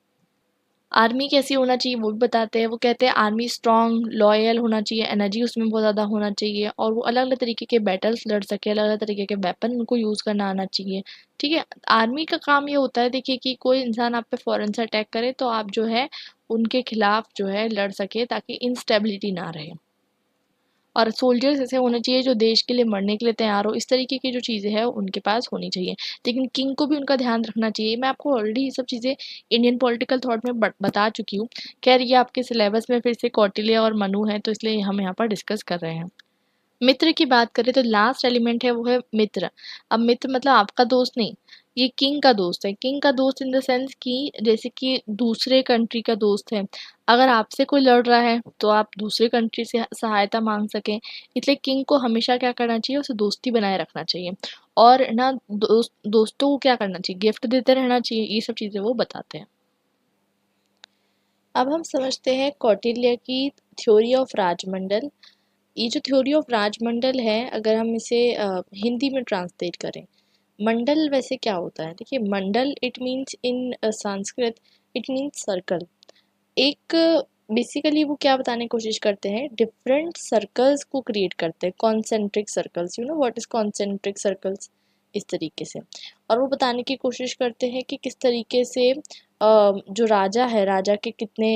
S1: आर्मी कैसी होना चाहिए वो भी बताते हैं। वो कहते हैं आर्मी स्ट्रांग, लॉयल होना चाहिए, एनर्जी उसमें बहुत ज़्यादा होना चाहिए, और वो अलग अलग तरीके के बैटल्स लड़ सके, अलग अलग तरीके के वेपन उनको यूज़ करना आना चाहिए, ठीक है। आर्मी का काम ये होता है देखिए कि कोई इंसान आप पे फौरन से अटैक करे तो आप जो है उनके खिलाफ जो है लड़ सके, ताकि इंस्टेबिलिटी ना रहे। और सोल्जर्स ऐसे होने चाहिए जो देश के लिए मरने के लिए तैयार हो, इस तरीके की जो चीज़ें हैं उनके पास होनी चाहिए। लेकिन किंग को भी उनका ध्यान रखना चाहिए। मैं आपको ऑलरेडी ये सब चीज़ें इंडियन पॉलिटिकल थॉट में बता चुकी हूँ। खैर ये आपके सिलेबस में फिर से कौटिल्य और मनु है तो इसलिए हम यहाँ पर डिस्कस कर रहे हैं। मित्र की बात करें तो लास्ट एलिमेंट है वो है मित्र। अब मित्र मतलब आपका दोस्त नहीं, ये किंग का दोस्त है। किंग का दोस्त इन द सेंस कि जैसे कि दूसरे कंट्री का दोस्त है। अगर आपसे कोई लड़ रहा है तो आप दूसरे कंट्री से सहायता मांग सकें, इसलिए किंग को हमेशा क्या करना चाहिए, उसे दोस्ती बनाए रखना चाहिए। और ना दोस्तों को क्या करना चाहिए, गिफ्ट देते रहना चाहिए। ये सब चीज़ें वो बताते हैं। अब हम समझते हैं कौटिल्य की थ्योरी ऑफ राजमंडल। ये जो थ्योरी ऑफ राजमंडल है, अगर हम इसे हिंदी में ट्रांसलेट करें, मंडल वैसे क्या होता है? देखिए, मंडल it means in Sanskrit it means circle. एक बेसिकली वो क्या बताने की कोशिश करते हैं, डिफरेंट सर्कल्स को क्रिएट करते हैं, concentric circles. You know what is concentric circles, इस तरीके से। और वो बताने की कोशिश करते हैं कि किस तरीके से जो राजा है, राजा के कितने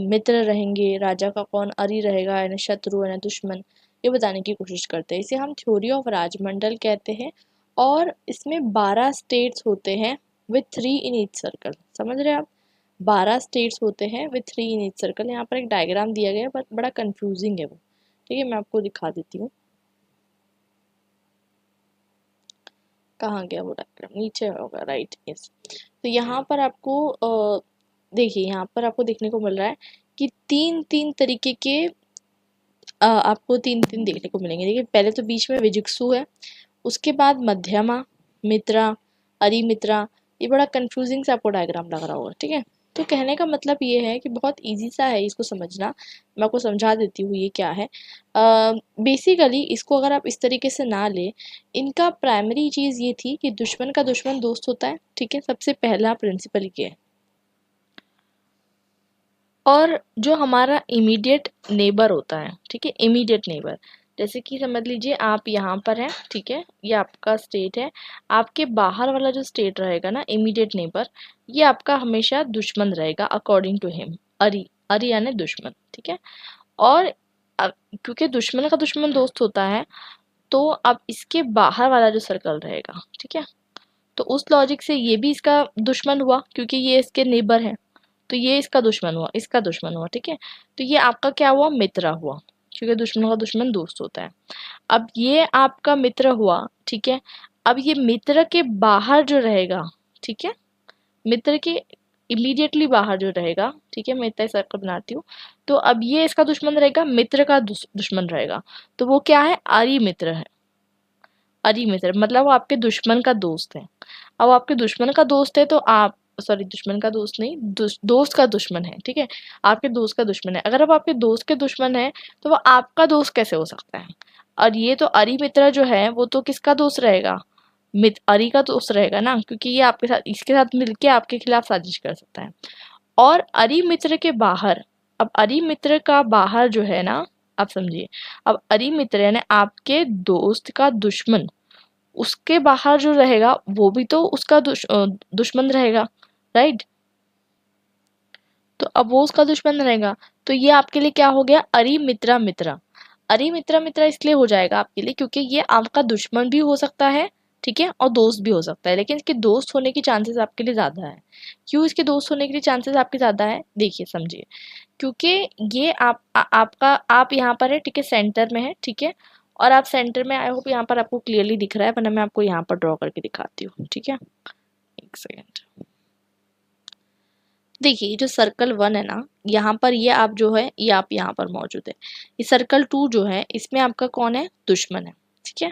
S1: मित्र रहेंगे, राजा का कौन अरी रहेगा, यानी शत्रु यानी दुश्मन, ये बताने की कोशिश करते हैं। इसे हम थ्योरी ऑफ राजमंडल कहते हैं। और इसमें 12 स्टेट्स होते हैं विथ 3 इन ईच सर्कल। समझ रहे हैं आप? 12 स्टेट्स होते हैं विथ 3 इन ईच सर्कल। यहाँ पर एक डायग्राम दिया गया है बट बड़ा कंफ्यूजिंग है वो। ठीक है, मैं आपको दिखा देती हूँ। कहाँ गया वो डायग्राम? नीचे होगा, राइट, यस। तो यहाँ पर आपको देखिए, यहाँ पर आपको देखने को मिल रहा है कि तीन तीन तरीके के आपको तीन तीन देखने को मिलेंगे। देखिए, पहले तो बीच में विजिक्सु है, उसके बाद मध्यमा, मित्रा, अरिमित्रा। ये बड़ा कंफ्यूजिंग सा आपको डायग्राम लग रहा होगा, ठीक है। तो कहने का मतलब ये है कि बहुत इजी सा है इसको समझना। मैं आपको समझा देती हूँ ये क्या है। बेसिकली इसको अगर आप इस तरीके से ना ले, इनका प्राइमरी चीज़ ये थी कि दुश्मन का दुश्मन दोस्त होता है, ठीक है। सबसे पहला प्रिंसिपल ये है। और जो हमारा इमीडिएट नेबर होता है, ठीक है, इमीडिएट नेबर, जैसे कि समझ लीजिए आप यहाँ पर हैं, ठीक है, ये आपका स्टेट है। आपके बाहर वाला जो स्टेट रहेगा ना, इमीडिएट नेबर, ये आपका हमेशा दुश्मन रहेगा अकॉर्डिंग टू हिम। अरी, अरी यानी दुश्मन, ठीक है। और क्योंकि दुश्मन का दुश्मन दोस्त होता है, तो अब इसके बाहर वाला जो सर्कल रहेगा, ठीक है, तो उस लॉजिक से ये भी इसका दुश्मन हुआ क्योंकि ये इसके नेबर है। तो ये इसका दुश्मन हुआ, इसका दुश्मन हुआ, ठीक है। तो ये आपका क्या हुआ, मित्र हुआ, क्योंकि दुश्मन का दुश्मन दोस्त होता है। अब ये आपका मित्र हुआ, ठीक है। अब ये मित्र के बाहर जो रहेगा, ठीक है, मित्र के इमीडिएटली बाहर जो रहेगा, ठीक है, मैं इतना सर्कल बनाती हूँ। तो अब ये इसका दुश्मन रहेगा, मित्र का दुश्मन रहेगा। तो वो क्या है, आर्य मित्र है। आर्य मित्र मतलब वो आपके दुश्मन का दोस्त है। अब आपके दुश्मन का दोस्त है तो आप, सॉरी, दुश्मन का दोस्त नहीं, दोस्त का दुश्मन है, ठीक है। आपके दोस्त का दुश्मन है। अगर अब आपके दोस्त के दुश्मन है तो वो आपका दोस्त कैसे हो सकता है? और ये तो अरि मित्र जो है वो तो किसका दोस्त रहेगा, अरि का दोस्त रहेगा ना, क्योंकि ये आपके साथ, इसके साथ मिलके आपके खिलाफ साजिश कर सकता है। और अरि मित्र के बाहर, अब अरि मित्र का बाहर जो है ना, आप समझिए, अब अरि मित्र यानी आपके दोस्त का दुश्मन, उसके बाहर जो रहेगा वो भी तो उसका दुश्मन रहेगा, राइट। तो अब वो उसका दुश्मन रहेगा। तो ये आपके लिए क्या हो गया, अरि मित्रा मित्रा। अरि मित्रा मित्रा इसलिए हो जाएगा आपके लिए क्योंकि ये आपका दुश्मन भी हो सकता है, ठीक है, और दोस्त भी हो सकता है। लेकिन इसके दोस्त होने की चांसेस आपके लिए ज्यादा है। क्यों इसके दोस्त होने के लिए चांसेस आपके ज्यादा है, देखिए समझिए। क्योंकि ये आपका, आप यहाँ पर है, ठीक है, सेंटर में है, ठीक है। और आप सेंटर में, आई होप यहाँ पर आपको क्लियरली दिख रहा है, वरना मैं आपको यहाँ पर ड्रॉ करके दिखाती हूँ, ठीक है। एक सेकेंड। देखिए, ये जो सर्कल 1 है ना, यहाँ पर ये आप जो है, ये आप यहाँ पर मौजूद है। ये सर्कल 2 जो है, इसमें आपका कौन है, दुश्मन है, ठीक है।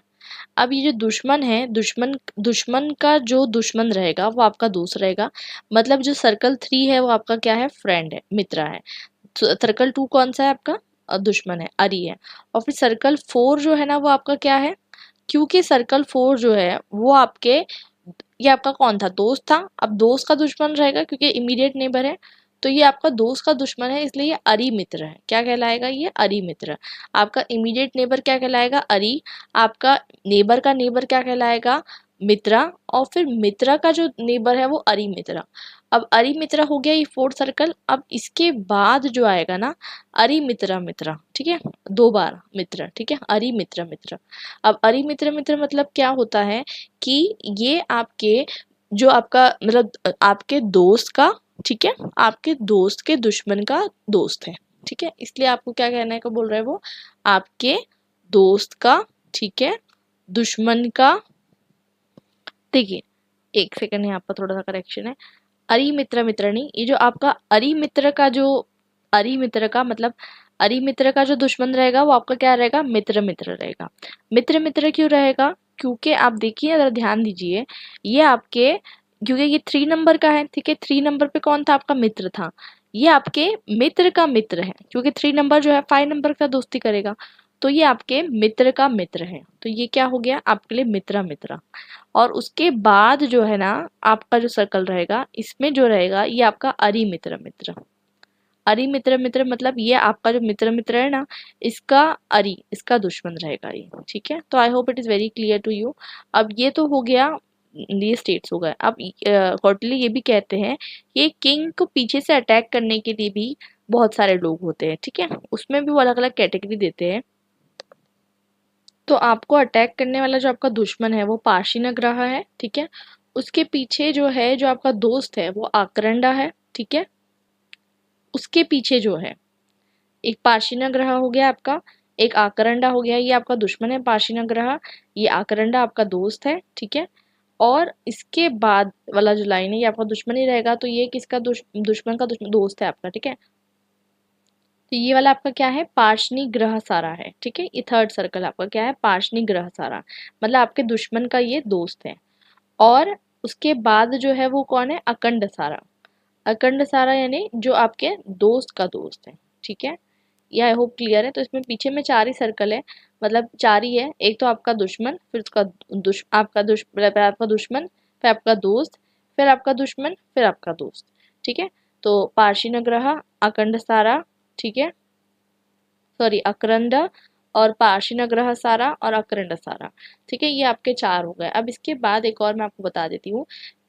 S1: अब ये जो दुश्मन है, दुश्मन दुश्मन का जो दुश्मन रहेगा वो आपका दोस्त रहेगा। मतलब जो सर्कल 3 है वो आपका क्या है, फ्रेंड है, मित्र है। सर्कल 2 कौन सा है आपका, दुश्मन है, अरी है। और फिर सर्कल 4 जो है ना वो आपका क्या है, क्योंकि सर्कल 4 जो है वो आपके, ये आपका कौन था, दोस्त था। अब दोस्त का दुश्मन रहेगा क्योंकि इमीडिएट नेबर है, तो ये आपका दोस्त का दुश्मन है, इसलिए ये अरी मित्र है। क्या कहलाएगा, ये अरी मित्र। आपका इमीडिएट नेबर क्या कहलाएगा, अरी। आपका नेबर का नेबर क्या कहलाएगा, मित्रा। और फिर मित्रा का जो नेबर है वो अरी मित्रा। अब अरी मित्रा हो गया ये 4th सर्कल। अब इसके बाद जो आएगा ना, अरी मित्रा मित्रा, ठीक है, 2 बार मित्र, ठीक है, अरी मित्र मित्र। अब अरी मित्र मित्र मतलब क्या होता है कि ये आपके, जो आपका मतलब आपके दोस्त का, ठीक है, आपके दोस्त के दुश्मन का दोस्त है, ठीक है। इसलिए आपको क्या कहने को बोल रहे हैं वो, आपके दोस्त का, ठीक है, दुश्मन का। देखिए, एक सेकंड यहाँ पर थोड़ा सा करेक्शन है। अरि मित्र मित्र नहीं, ये जो आपका अरि मित्र का जो, अरि मित्र का मतलब अरि मित्र का जो दुश्मन रहेगा वो आपका क्या रहेगा, मित्र मित्र रहेगा। मित्र मित्र क्यों रहेगा, क्योंकि आप देखिए, अगर ध्यान दीजिए, ये आपके, क्योंकि ये 3 नंबर का है, ठीक है, 3 नंबर पे कौन था, आपका मित्र था। ये आपके मित्र का मित्र है, क्योंकि 3 नंबर जो है 5 नंबर का दोस्ती करेगा, तो ये आपके मित्र का मित्र है, तो ये क्या हो गया आपके लिए, मित्र मित्र। और उसके बाद जो है ना, आपका जो सर्कल रहेगा, इसमें जो रहेगा ये आपका अरि मित्र मित्र। अरि मित्र मित्र मतलब ये आपका जो मित्र मित्र है ना, इसका अरि, इसका दुश्मन रहेगा ये, ठीक है। तो I hope it is very clear to you. अब ये तो हो गया, ये स्टेट्स हो गए। अब कौटिल्य ये भी कहते हैं, ये किंग को पीछे से अटैक करने के लिए भी बहुत सारे लोग होते हैं, ठीक है, उसमें भी वो अलग अलग कैटेगरी देते हैं। तो आपको अटैक करने वाला जो आपका दुश्मन है वो पार्शिनग्रह है, ठीक है। उसके पीछे जो है, जो आपका दोस्त है वो आक्रंडा है, ठीक है। उसके पीछे जो है, एक पार्शिनग्रह हो गया आपका, एक आक्रंडा हो गया, ये आपका दुश्मन है पार्शिनग्रह, ये आक्रंडा आपका दोस्त है, ठीक है। और इसके बाद वाला जो लाइन है ये आपका दुश्मन ही रहेगा, तो ये किसका दुश्मन का दोस्त है आपका, ठीक है। तो ये वाला आपका क्या है, पार्शनी ग्रह सारा है, ठीक है। ये थर्ड सर्कल आपका क्या है, पार्शनी ग्रह सारा, मतलब आपके दुश्मन का ये दोस्त है। और उसके बाद जो है वो कौन है, अखंड सारा। अखंड सारा यानी जो आपके दोस्त का दोस्त है, ठीक है। ये आई होप क्लियर है। तो इसमें पीछे में 4 ही सर्कल है, मतलब 4 ही है। एक तो आपका दुश्मन, फिर उसका आपका दुश्मन, फिर आपका दोस्त, फिर आपका दुश्मन, फिर आपका दोस्त, ठीक है। तो पार्शिनग्रह, अखंड सारा, ठीक है, सॉरी अक्रंड, और पार्शिनग्रह सारा और अक्रंड सारा, ठीक है। ये आपके 4 हो गए। अब इसके बाद एक और मैं आपको बता देती हूँ,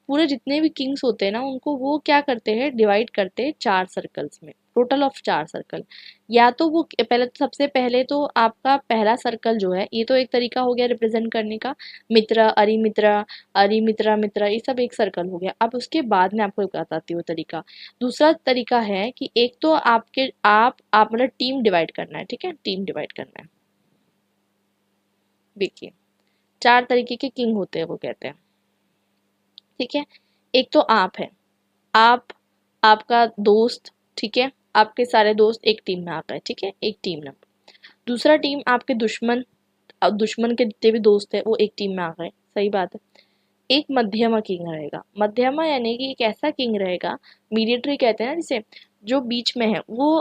S1: पूरे जितने भी किंग्स होते हैं ना, उनको वो क्या करते हैं, डिवाइड करते हैं 4 सर्कल्स में, टोटल ऑफ 4 सर्कल। या तो वो पहले, तो सबसे पहले तो आपका पहला सर्कल जो है, ये तो एक तरीका हो गया रिप्रेजेंट करने का, मित्र, अरिमित्र, अरिमित्र मित्र, ये सब एक सर्कल हो गया। अब उसके बाद में आपको बताती हूँ तरीका। दूसरा तरीका है कि एक तो आपके आप मतलब टीम डिवाइड करना है, ठीक है, टीम डिवाइड करना है। देखिए, 4 तरीके के किंग होते हैं वो कहते हैं, ठीक है। एक तो आप है, आप, आपका दोस्त, ठीक है, आपके सारे दोस्त एक टीम में आ गए, ठीक है, एक टीम में। दूसरा टीम आपके दुश्मन, अब दुश्मन के जितने भी दोस्त है वो एक टीम में आ गए, सही बात है। एक मध्यमा किंग रहेगा, मध्यमा यानी कि एक ऐसा किंग रहेगा, मीडिएटरी कहते हैं ना जिसे, जो बीच में है, वो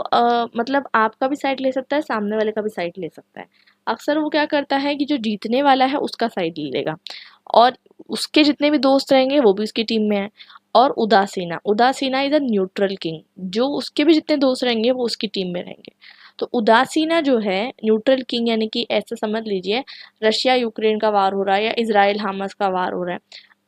S1: मतलब आपका भी साइड ले सकता है, सामने वाले का भी साइड ले सकता है। अक्सर वो क्या करता है कि जो जीतने वाला है उसका साइड ले लेगा, और उसके जितने भी दोस्त रहेंगे वो भी उसकी टीम में है। और Udasina, Udasina is a neutral king, जो उसके भी जितने दोस्त रहेंगे वो उसकी टीम में रहेंगे। तो उदासीना जो है न्यूट्रल किंग, यानी कि ऐसा समझ लीजिए, रशिया यूक्रेन का वार हो रहा है या इजराइल हमास का वार हो रहा है।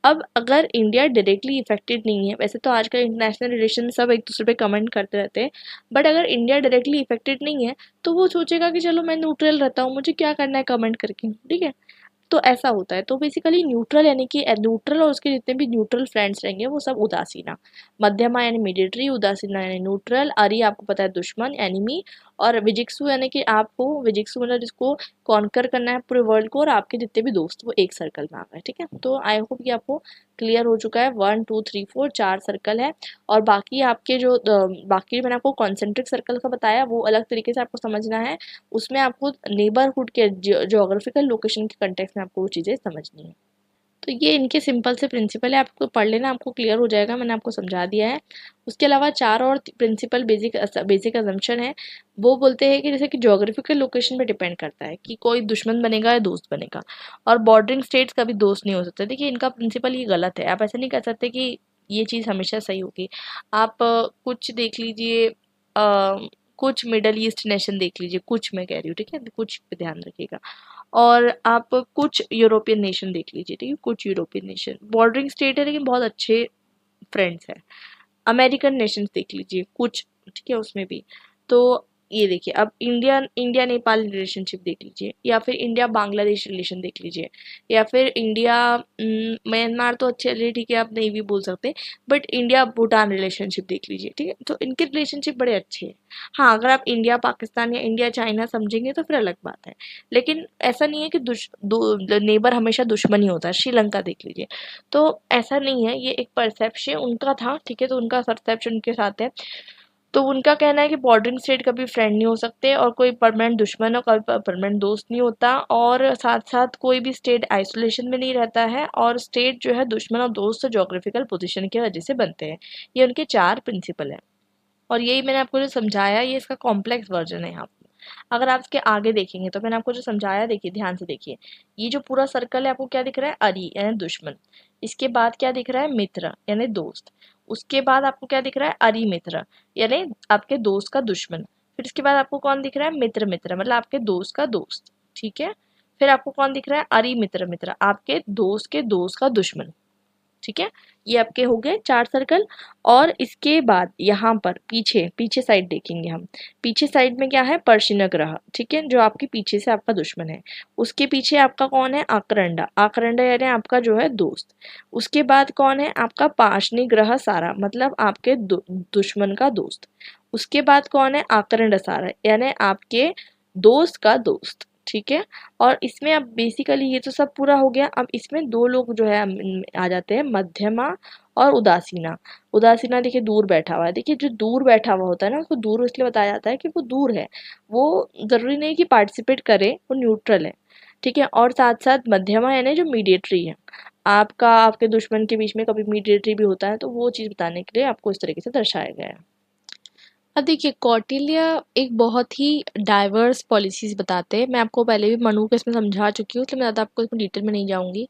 S1: अब अगर इंडिया डायरेक्टली इफेक्टेड नहीं है, वैसे तो आजकल इंटरनेशनल रिलेशन सब एक दूसरे पे कमेंट करते रहते हैं, बट अगर इंडिया डायरेक्टली इफेक्टेड नहीं है, तो वो सोचेगा कि चलो मैं न्यूट्रल रहता हूँ, मुझे क्या करना है कमेंट करके, ठीक है। तो ऐसा होता है। तो बेसिकली न्यूट्रल यानी कि न्यूट्रल और उसके जितने भी न्यूट्रल फ्रेंड्स रहेंगे वो सब उदासीना। मध्यमा यानी मिलिट्री, उदासीना यानी न्यूट्रल, आर्य आपको पता है दुश्मन, एनिमी, और विजिक्सु यानी कि आपको, विजिक्सु मतलब जिसको कॉन्कर करना है पूरे वर्ल्ड को, और आपके जितने भी दोस्त वो एक सर्कल में आ गए, ठीक है। तो आई होप कि आपको क्लियर हो चुका है। 1 2 3 4 4 सर्कल है, और बाकी आपके जो बाकी मैंने आपको कॉन्सेंट्रिक सर्कल का बताया वो अलग तरीके से आपको समझना है। उसमें आपको नेबरहुड के जोग्राफिकल लोकेशन के कंटेक्स्ट में आपको वो चीज़ें समझनी है। तो ये इनके सिंपल से प्रिंसिपल है, आपको पढ़ लेना, आपको क्लियर हो जाएगा, मैंने आपको समझा दिया है। उसके अलावा 4 और प्रिंसिपल बेसिक अजम्पशन है। वो बोलते हैं कि जैसे कि जोग्राफिकल लोकेशन पे डिपेंड करता है कि कोई दुश्मन बनेगा या दोस्त बनेगा, और बॉर्डरिंग स्टेट्स कभी दोस्त नहीं हो सकते। देखिए, इनका प्रिंसिपल ये गलत है, आप ऐसा नहीं कर सकते कि ये चीज़ हमेशा सही होगी। आप कुछ देख लीजिए, कुछ मिडल ईस्ट नेशन देख लीजिए, कुछ मैं कह रही हूँ, ठीक है, कुछ पे ध्यान रखिएगा। और आप कुछ यूरोपियन नेशन देख लीजिए, ठीक है, कुछ यूरोपियन नेशन बॉर्डरिंग स्टेट है लेकिन बहुत अच्छे फ्रेंड्स हैं। अमेरिकन नेशंस देख लीजिए कुछ, ठीक है, उसमें भी। तो ये देखिए, अब इंडिया इंडिया नेपाल रिलेशनशिप देख लीजिए, या फिर इंडिया बांग्लादेश रिलेशन देख लीजिए, या फिर इंडिया म्यांमार तो चलिए ठीक है आप नहीं भी बोल सकते, बट इंडिया भूटान रिलेशनशिप देख लीजिए, ठीक है, तो इनके रिलेशनशिप बड़े अच्छे हैं। हाँ, अगर आप इंडिया पाकिस्तान या इंडिया चाइना समझेंगे तो फिर अलग बात है, लेकिन ऐसा नहीं है कि नेबर हमेशा दुश्मन ही होता है। श्रीलंका देख लीजिए, तो ऐसा नहीं है, ये एक परसेप्शन उनका था, ठीक है, तो उनका परसेप्शन उनके साथ है। तो उनका कहना है कि बॉर्डरिंग स्टेट कभी फ्रेंड नहीं हो सकते, और कोई परमानेंट दुश्मन और कभी परमानेंट दोस्त नहीं होता, और साथ साथ कोई भी स्टेट आइसोलेशन में नहीं रहता है, और स्टेट जो है दुश्मन और दोस्त ज्योग्राफिकल पोजीशन की वजह से बनते हैं। ये उनके 4 प्रिंसिपल है, और यही मैंने आपको जो समझाया ये इसका कॉम्प्लेक्स वर्जन है यहाँ पे। अगर आप इसके आगे देखेंगे तो मैंने आपको जो समझाया, देखिए ध्यान से देखिए, ये जो पूरा सर्कल है आपको क्या दिख रहा है, अरी यानी दुश्मन। इसके बाद क्या दिख रहा है, मित्र यानी दोस्त। उसके बाद आपको क्या दिख रहा है, अरी मित्र यानी आपके दोस्त का दुश्मन। फिर इसके बाद आपको कौन दिख रहा है, मित्र मित्र मतलब आपके दोस्त का दोस्त, ठीक है। फिर आपको कौन दिख रहा है, अरी मित्र मित्र आपके दोस्त का दुश्मन, ठीक है। ये आपके हो गए 4 सर्कल। और इसके बाद यहाँ पर पीछे पीछे साइड देखेंगे हम, पीछे साइड में क्या है, पर्शियन ग्रह, ठीक है, जो आपके पीछे से आपका दुश्मन है। उसके पीछे आपका कौन है, आक्रंडा, आक्रंडा यानी आपका जो है दोस्त। उसके बाद कौन है, आपका पाशनी ग्रह सारा मतलब आपके दुश्मन का दोस्त। उसके बाद कौन है, आकरंड सारा यानी आपके दोस्त का दोस्त, ठीक है। और इसमें अब बेसिकली ये तो सब पूरा हो गया। अब इसमें 2 लोग जो है आ जाते हैं, मध्यमा और उदासीना। उदासीना देखिए दूर बैठा हुआ है, देखिए जो दूर बैठा हुआ होता है ना उसको दूर इसलिए बताया जाता है कि वो दूर है, वो जरूरी नहीं कि पार्टिसिपेट करे, वो न्यूट्रल है, ठीक है। और साथ साथ मध्यमा यानी जो मीडिएटरी है, आपका आपके दुश्मन के बीच में कभी मीडिएटरी भी होता है, तो वो चीज़ बताने के लिए आपको इस तरीके से दर्शाया गया है। अब देखिए कौटिल्य एक बहुत ही डाइवर्स पॉलिसीज बताते हैं। मैं आपको पहले भी मनु को इसमें समझा चुकी हूँ, इसलिए मैं ज़्यादा आपको इसमें डिटेल में नहीं जाऊंगी।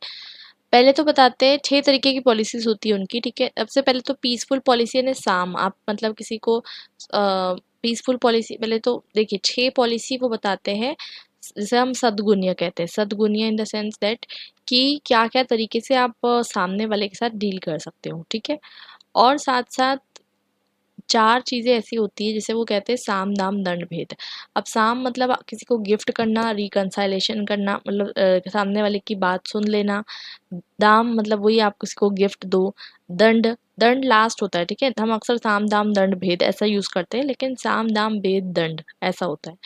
S1: पहले तो बताते हैं 6 तरीके की पॉलिसीज होती है उनकी, ठीक है। सबसे पहले तो पीसफुल पॉलिसी यानी साम, आप मतलब किसी को पीसफुल पॉलिसी, पहले तो देखिए 6 पॉलिसी वो बताते हैं, जिसे हम सद्गुण्य कहते हैं। सद्गुण्य इन द सेंस दैट कि क्या क्या तरीके से आप सामने वाले के साथ डील कर सकते हो, ठीक है। और साथ साथ 4 चीज़ें ऐसी होती है जिसे वो कहते हैं साम दाम दंड भेद। अब साम मतलब किसी को गिफ्ट करना, रिकंसाइलेशन करना, मतलब सामने वाले की बात सुन लेना। दाम मतलब वही आप किसी को गिफ्ट दो। दंड, दंड लास्ट होता है, ठीक है। हम अक्सर साम दाम दंड भेद ऐसा यूज करते हैं, लेकिन साम दाम भेद दंड ऐसा होता है,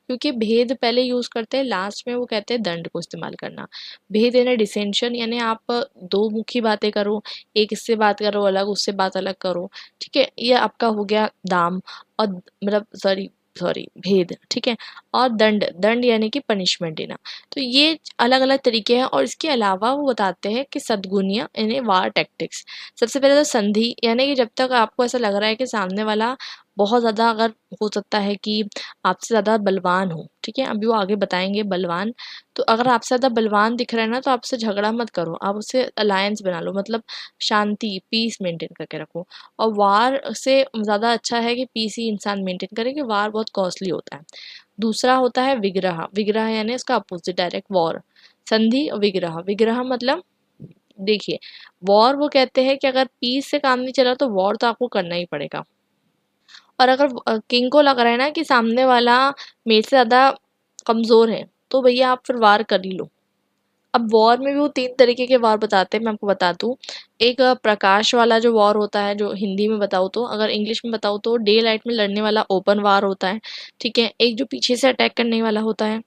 S1: क्योंकि भेद पहले यूज करते हैं, लास्ट में वो कहते हैं दंड को इस्तेमाल करना। भेद यानी डिसेंशन यानी आप दो मुखी बातें करो, एक इससे बात करो अलग, उससे बात अलग करो, ठीक है। ये आपका हो गया दाम, और मतलब सॉरी सॉरी भेद, ठीक है। और दंड, दंड यानी कि पनिशमेंट देना। तो ये अलग अलग तरीके हैं। और इसके अलावा वो बताते हैं कि सद्गुणीय यानी वार टैक्टिक्स। सबसे पहले तो संधि यानी कि जब तक आपको ऐसा लग रहा है कि सामने वाला बहुत ज़्यादा, अगर हो सकता है कि आपसे ज़्यादा बलवान हो, ठीक है, अभी वो आगे बताएंगे बलवान। तो अगर आपसे ज़्यादा बलवान दिख रहा है ना, तो आपसे झगड़ा मत करो, आप उससे अलायंस बना लो, मतलब शांति पीस मेंटेन करके रखो। और वार से ज़्यादा अच्छा है कि पीस ही इंसान मेंटेन करे, कि वार बहुत कॉस्टली होता है। दूसरा होता है विग्रह, विग्रह यानी इसका अपोजिट डायरेक्ट वॉर। संधि और विग्रह, विग्रह मतलब देखिए वॉर वो कहते हैं कि अगर पीस से काम नहीं चला तो वॉर तो आपको करना ही पड़ेगा। और अगर किंग को लग रहा है ना कि सामने वाला मेरे से ज़्यादा कमज़ोर है, तो भैया आप फिर वार कर ही लो। अब वॉर में भी वो 3 तरीके के वॉर बताते हैं, मैं आपको बता दूं। एक प्रकाश वाला जो वॉर होता है, जो हिंदी में बताऊँ तो, अगर इंग्लिश में बताऊँ तो डे लाइट में लड़ने वाला ओपन वॉर होता है, ठीक है। एक जो पीछे से अटैक करने वाला होता है,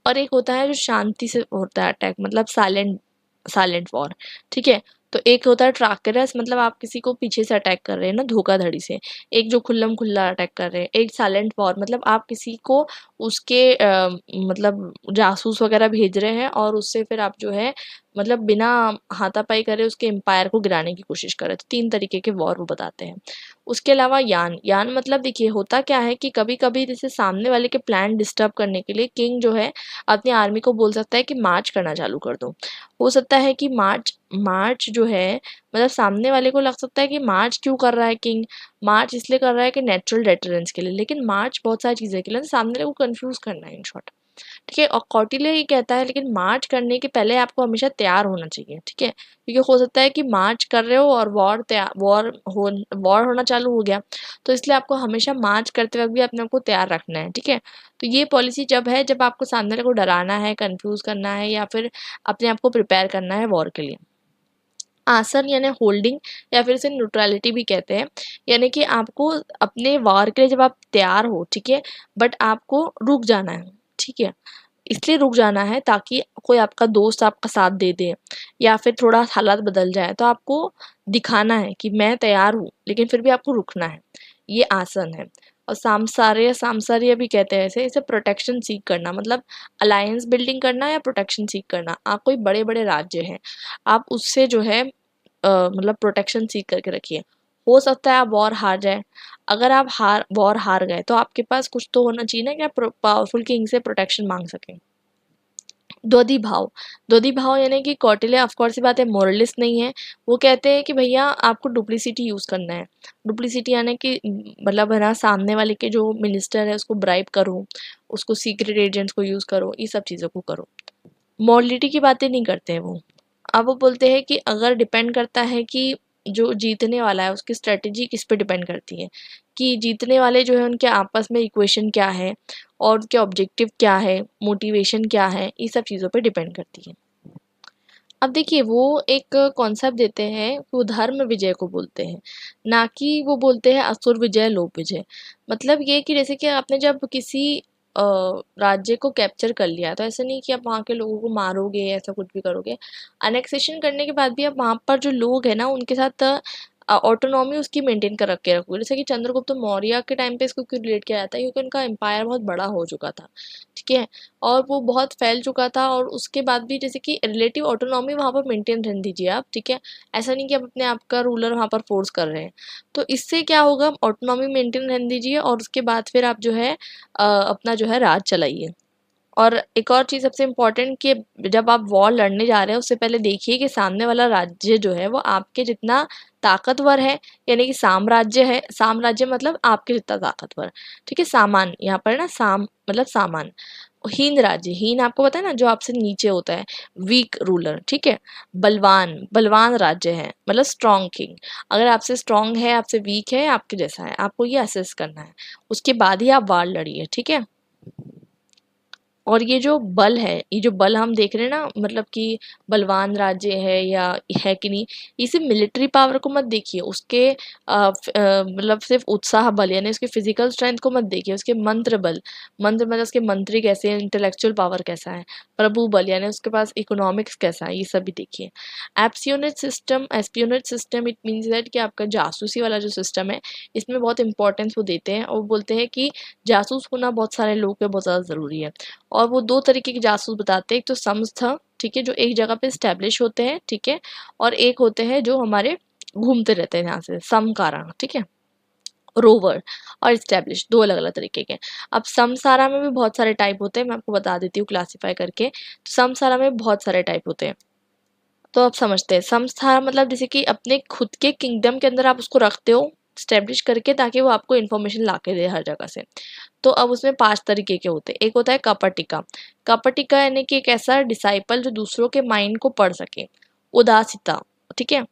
S1: और एक होता है जो शांति से होता है अटैक, मतलब साइलेंट, साइलेंट वॉर, ठीक है। तो एक होता है ट्राकेरस, मतलब आप किसी को पीछे से अटैक कर रहे हैं ना धोखाधड़ी से। एक जो खुल्लम खुल्ला अटैक कर रहे हैं। एक साइलेंट वॉर, मतलब आप किसी को उसके मतलब जासूस वगैरह भेज रहे हैं, और उससे फिर आप जो है मतलब बिना हाथापाई करे उसके एम्पायर को गिराने की कोशिश कर रहे हैं। तो 3 तरीके के वॉर वो बताते हैं। उसके अलावा यान, यान मतलब देखिए होता क्या है कि कभी कभी जैसे सामने वाले के प्लान डिस्टर्ब करने के लिए किंग जो है अपनी आर्मी को बोल सकता है कि मार्च करना चालू कर दो। हो सकता है कि मार्च मार्च जो है, मतलब सामने वाले को लग सकता है कि मार्च क्यों कर रहा है किंग, मार्च इसलिए कर रहा है कि नेचुरल डेटरेंस के लिए, लेकिन मार्च बहुत सारी चीज़ें के लिए, सामने वाले को कंफ्यूज करना है इन शॉर्ट। ठीक है। और कौटिल्य ये कहता है लेकिन मार्च करने के पहले आपको हमेशा तैयार होना चाहिए, ठीक है, क्योंकि हो सकता है कि मार्च कर रहे हो और वॉर होना चालू हो गया, तो इसलिए आपको हमेशा मार्च करते वक्त भी अपने आप को तैयार रखना है, ठीक है। तो ये पॉलिसी जब है जब आपको सामने वाले को डराना है, कंफ्यूज करना है, या फिर अपने आप को प्रिपेयर करना है वॉर के लिए। आसन यानी होल्डिंग, या फिर इसे न्यूट्रलिटी भी कहते हैं, यानी कि आपको अपने वार के लिए जब आप तैयार हो, ठीक है, बट आपको रुक जाना है, ठीक है, इसलिए रुक जाना है ताकि कोई आपका दोस्त आपका साथ दे दे, या फिर थोड़ा हालात बदल जाए तो आपको दिखाना है कि मैं तैयार हूँ, लेकिन फिर भी आपको रुकना है। ये आसन है। और सामसार्य भी कहते हैं इसे प्रोटेक्शन सीख करना, मतलब अलायंस बिल्डिंग करना या प्रोटेक्शन सीख करना। आप कोई बड़े बड़े राज्य हैं, आप उससे जो है मतलब प्रोटेक्शन सीख करके रखिए। हो सकता है आप वॉर हार जाए, अगर आप वॉर हार गए तो आपके पास कुछ तो होना चाहिए ना कि आप पावरफुल किंग से प्रोटेक्शन मांग सकें। द्वंद्वी भाव यानी कि कौटिल्य ऑफ कोर्स ये बात है मोरलिस्ट नहीं है, वो कहते हैं कि भैया आपको डुप्लीसिटी यूज करना है। डुप्लीसिटी यानी कि मतलब है ना, सामने वाले के जो मिनिस्टर है उसको ब्राइब करो, उसको सीक्रेट एजेंट्स को यूज करो, ये सब चीजों को करो। मॉरलिटी की बातें नहीं करते हैं वो। अब वो बोलते हैं कि अगर डिपेंड करता है कि जो जीतने वाला है उसकी स्ट्रेटेजी किस पे डिपेंड करती है, कि जीतने वाले जो है उनके आपस में इक्वेशन क्या है और उनके ऑब्जेक्टिव क्या है, मोटिवेशन क्या है, ये सब चीज़ों पे डिपेंड करती है। अब देखिए वो एक कॉन्सेप्ट देते हैं, वो धर्म विजय को बोलते हैं, ना कि वो बोलते हैं असुर विजय लोक विजय। मतलब ये कि जैसे कि आपने जब किसी अ, राज्य को कैप्चर कर लिया तो ऐसा नहीं कि आप वहाँ के लोगों को मारोगे, ऐसा कुछ भी करोगे। अनेक्सेशन करने के बाद भी आप वहाँ पर जो लोग हैं ना उनके साथ ऑटोनॉमी उसकी मेंटेन कर रख के रखोगे। जैसे कि चंद्रगुप्त मौर्य के टाइम पे इसको क्यों रिलेट किया जाता है, क्योंकि उनका एम्पायर बहुत बड़ा हो चुका था, ठीक है, और वो बहुत फैल चुका था, और उसके बाद भी जैसे कि रिलेटिव ऑटोनॉमी वहाँ पर मेंटेन रहने दीजिए आप, ठीक है। ऐसा नहीं कि आप अपने आप का रूलर वहाँ पर फोर्स कर रहे हैं। तो इससे क्या होगा, ऑटोनॉमी मेंटेन रहने दीजिए और उसके बाद फिर आप जो है अपना जो है राज चलाइए। और एक और चीज़ सबसे इम्पोर्टेंट कि जब आप वॉर लड़ने जा रहे हैं उससे पहले देखिए कि सामने वाला राज्य जो है वो आपके जितना ताकतवर है, यानी कि साम्राज्य है, साम्राज्य मतलब आपके जितना ताकतवर, ठीक है। सामान यहाँ पर ना मतलब सामान। हीन राज्य, हीन आपको पता है ना, जो आपसे नीचे होता है, वीक रूलर, ठीक है। बलवान, बलवान राज्य है मतलब स्ट्रॉन्ग किंग। अगर आपसे स्ट्रॉन्ग है, आपसे वीक है, आपके जैसा है, आपको ये असेस करना है, उसके बाद ही आप वार लड़िए, ठीक है। और ये जो बल है, ये जो बल हम देख रहे हैं ना, मतलब कि बलवान राज्य है या है कि नहीं, इसे मिलिट्री पावर को मत देखिए, उसके मतलब सिर्फ उत्साह बल यानी उसके फिजिकल स्ट्रेंथ को मत देखिए, उसके मंत्र बल, मंत्र मतलब उसके मंत्री कैसे हैं, इंटेलेक्चुअल पावर कैसा है, प्रभु बल यानी उसके पास इकोनॉमिक्स कैसा है, ये सब भी देखिए। Espionage system it means that कि आपका जासूसी वाला जो सिस्टम है, इसमें बहुत इंपॉर्टेंस वो देते हैं, और बोलते हैं कि जासूस होना बहुत सारे लोगों पे बहुत ज़्यादा ज़रूरी है। और वो दो तरीके के जासूस बताते हैं, एक तो संस्था, ठीक है, जो एक जगह पे स्टैब्लिश होते हैं, ठीक है, और एक होते हैं जो हमारे घूमते रहते हैं यहाँ से, समकारा, ठीक है, रोवर और स्टैब्लिश, दो अलग अलग तरीके के। अब समसारा में भी बहुत सारे टाइप होते हैं, मैं आपको बता देती हूँ क्लासीफाई करके। तो समसारा में बहुत सारे टाइप होते हैं, तो आप समझते हैं समसारा मतलब जैसे कि अपने खुद के किंगडम के अंदर आप उसको रखते हो स्टैब्लिश करके, ताकि वो आपको इन्फॉर्मेशन ला के दे हर जगह से। तो अब उसमें 5 तरीके के होते हैं। एक होता है कपटिका। कपटिका यानी कि एक ऐसा डिसाइपल जो दूसरों के माइंड को पढ़ सके। उदासीता, ठीक है,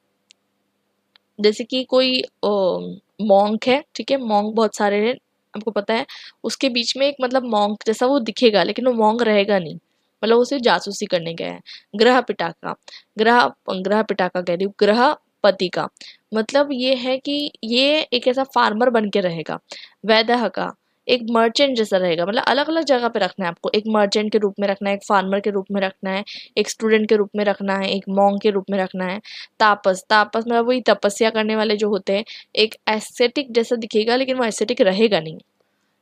S1: जैसे कि कोई मॉन्क है, ठीक है, मॉन्क बहुत सारे हैं, आपको पता है, उसके बीच में एक मतलब मॉन्क जैसा वो दिखेगा लेकिन वो मॉन्क रहेगा नहीं, मतलब वो सिर्फ जासूसी करने गया है। ग्रह पिटाका, ग्रह ग्रह पिटाका कह रही हूँ, ग्रह पति का मतलब ये है कि ये एक ऐसा फार्मर बन के रहेगा। वैदह का एक मर्चेंट जैसा रहेगा, मतलब अलग अलग जगह पे रखना है आपको, एक मर्चेंट के रूप में रखना है, एक फार्मर के रूप में रखना है, एक स्टूडेंट के रूप में रखना है, एक मॉन्क के रूप में रखना है। तापस, तापस मतलब वही तपस्या करने वाले जो होते हैं, एक एस्थेटिक जैसा दिखेगा लेकिन वो एस्थेटिक रहेगा नहीं।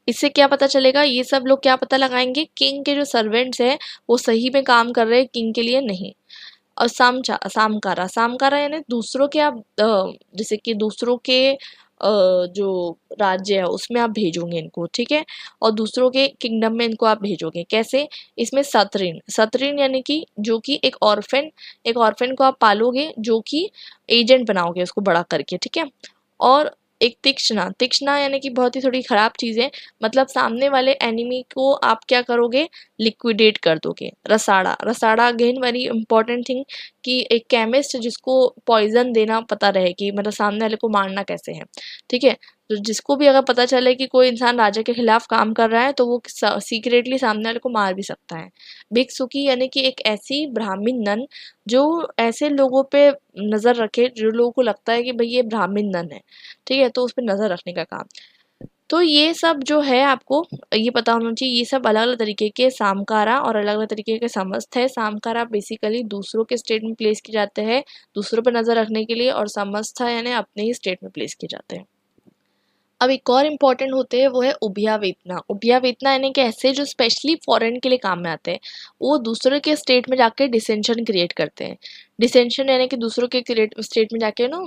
S1: इससे क्या पता चलेगा, ये सब लोग क्या पता लगाएंगे, किंग के जो सर्वेंट्स हैं वो सही में काम कर रहे हैं किंग के लिए नहीं। और सामकारा, सामकारा यानी दूसरों के आप जैसे कि दूसरों के जो राज्य है उसमें आप भेजोगे इनको, ठीक है, और दूसरों के किंगडम में इनको आप भेजोगे कैसे। इसमें सतऋण, सतऋण यानी कि जो कि एक ऑर्फेन को आप पालोगे, जो कि एजेंट बनाओगे उसको बड़ा करके, ठीक है। और एक तीक्ष्णा, तीक्ष्णा यानी कि बहुत ही थोड़ी खराब चीज़ है, मतलब सामने वाले एनिमी को आप क्या करोगे, लिक्विडेट कर दोगे। रसाड़ा, रसाड़ा अगेन वेरी इंपॉर्टेंट थिंग कि एक केमिस्ट जिसको पॉइजन देना पता रहे कि मतलब सामने वाले को मारना कैसे है, ठीक है। तो जिसको भी अगर पता चले कि कोई इंसान राजा के खिलाफ काम कर रहा है तो वो सीक्रेटली सामने वाले को मार भी सकता है। भिक्षुकी यानी कि एक ऐसी ब्राह्मण नन जो ऐसे लोगों पे नज़र रखे जो लोगों को लगता है कि भाई ये ब्राह्मण नन है, ठीक है, तो उस पर नज़र रखने का काम। तो ये सब जो है आपको ये पता होना चाहिए। ये सब अलग अलग तरीके के सामकारा और अलग अलग तरीके के समस्त है। सामकारा बेसिकली दूसरों के स्टेट में प्लेस किए जाते हैं दूसरों पर नज़र रखने के लिए, और समस्त यानी अपने ही स्टेट में प्लेस किए जाते हैं। अब एक और इम्पॉर्टेंट होते हैं वो है उभया वेतना। उभया वेतना यानी कि ऐसे जो स्पेशली फॉरेन के लिए काम में आते हैं, वो दूसरे के स्टेट में जाके डिसेंशन क्रिएट करते हैं। डिसेंशन यानी कि दूसरों के स्टेट में जाके ना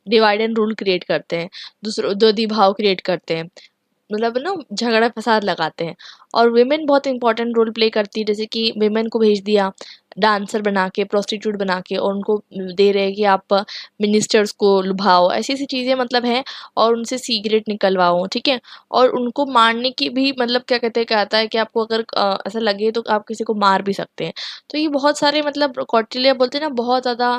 S1: डिवाइड एंड रूल क्रिएट करते हैं, दूसरों द्वंद्वी भाव क्रिएट करते हैं, मतलब ना झगड़ा फसाद लगाते हैं। और विमेन बहुत इंपॉर्टेंट रोल प्ले करती है, जैसे कि विमेन को भेज दिया डांसर बना के, प्रोस्टिट्यूट बना के, और उनको दे रहे हैं कि आप मिनिस्टर्स को लुभाओ, ऐसी ऐसी चीज़ें मतलब हैं, और उनसे सीक्रेट निकलवाओ, ठीक है। और उनको मारने की भी मतलब क्या कहते हैं, क्या आता है कि आपको अगर ऐसा लगे तो आप किसी को मार भी सकते हैं। तो ये बहुत सारे मतलब कौटिल्य बोलते हैं ना बहुत ज़्यादा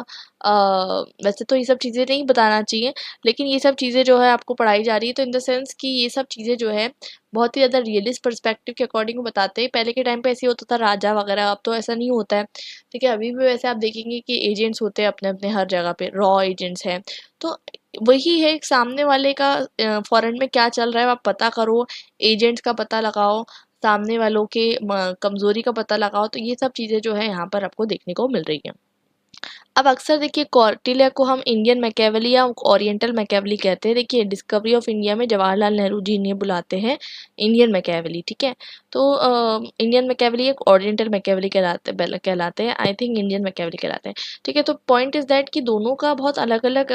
S1: वैसे तो ये सब चीज़ें नहीं बताना चाहिए, लेकिन ये सब चीज़ें जो है आपको पढ़ाई जा रही है, तो इन द सेंस कि ये सब चीज़ें जो है बहुत ही ज़्यादा रियलिस्ट पर्सपेक्टिव के अकॉर्डिंग बताते हैं। पहले के टाइम पे ऐसे होता था राजा वगैरह, अब तो ऐसा नहीं होता है, ठीक है। अभी भी वैसे आप देखेंगे कि एजेंट्स होते हैं अपने अपने हर जगह पे, रॉ एजेंट्स हैं। तो वही है सामने वाले का फॉरेन में क्या चल रहा है आप पता करो, एजेंट्स का पता लगाओ, सामने वालों के कमजोरी का पता लगाओ। तो ये सब चीज़ें जो है यहाँ पर आपको देखने को मिल रही है। अब अक्सर देखिए कौटिल्य को हम इंडियन मैकेवली या ओरिएंटल मैकेवली कहते हैं। देखिए डिस्कवरी ऑफ इंडिया में जवाहरलाल नेहरू जी इन्हें बुलाते हैं इंडियन मैकेवली, ठीक है। तो इंडियन मैकेवली एक ओरिएंटल मैकेवली कहलाते हैं, आई थिंक इंडियन मैकेवली कहलाते हैं, ठीक है। तो पॉइंट इज दैट कि दोनों का बहुत अलग अलग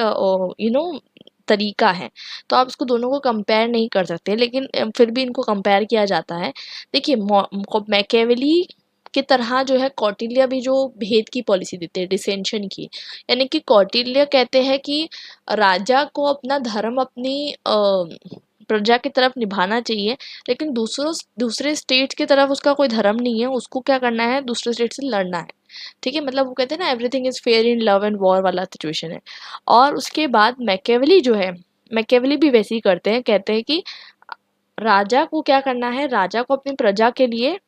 S1: तरीका है, तो आप इसको दोनों को कंपेयर नहीं कर सकते, लेकिन फिर भी इनको कंपेयर किया जाता है। देखिए मैकेवली की तरह जो है कौटिल्य भी जो भेद की पॉलिसी देते हैं, डिसेंशन की, यानी कि कौटिल्य कहते हैं कि राजा को अपना धर्म अपनी प्रजा की तरफ निभाना चाहिए, लेकिन दूसरे स्टेट की तरफ उसका कोई धर्म नहीं है, उसको क्या करना है दूसरे स्टेट से लड़ना है, ठीक है। मतलब वो कहते हैं ना everything is fair in love and war वाला सिचुएशन है। और उसके बाद मैकेवली जो है, मैकेवली भी वैसे ही करते हैं, कहते हैं कि राजा को क्या करना है, राजा को अपनी प्रजा के लिए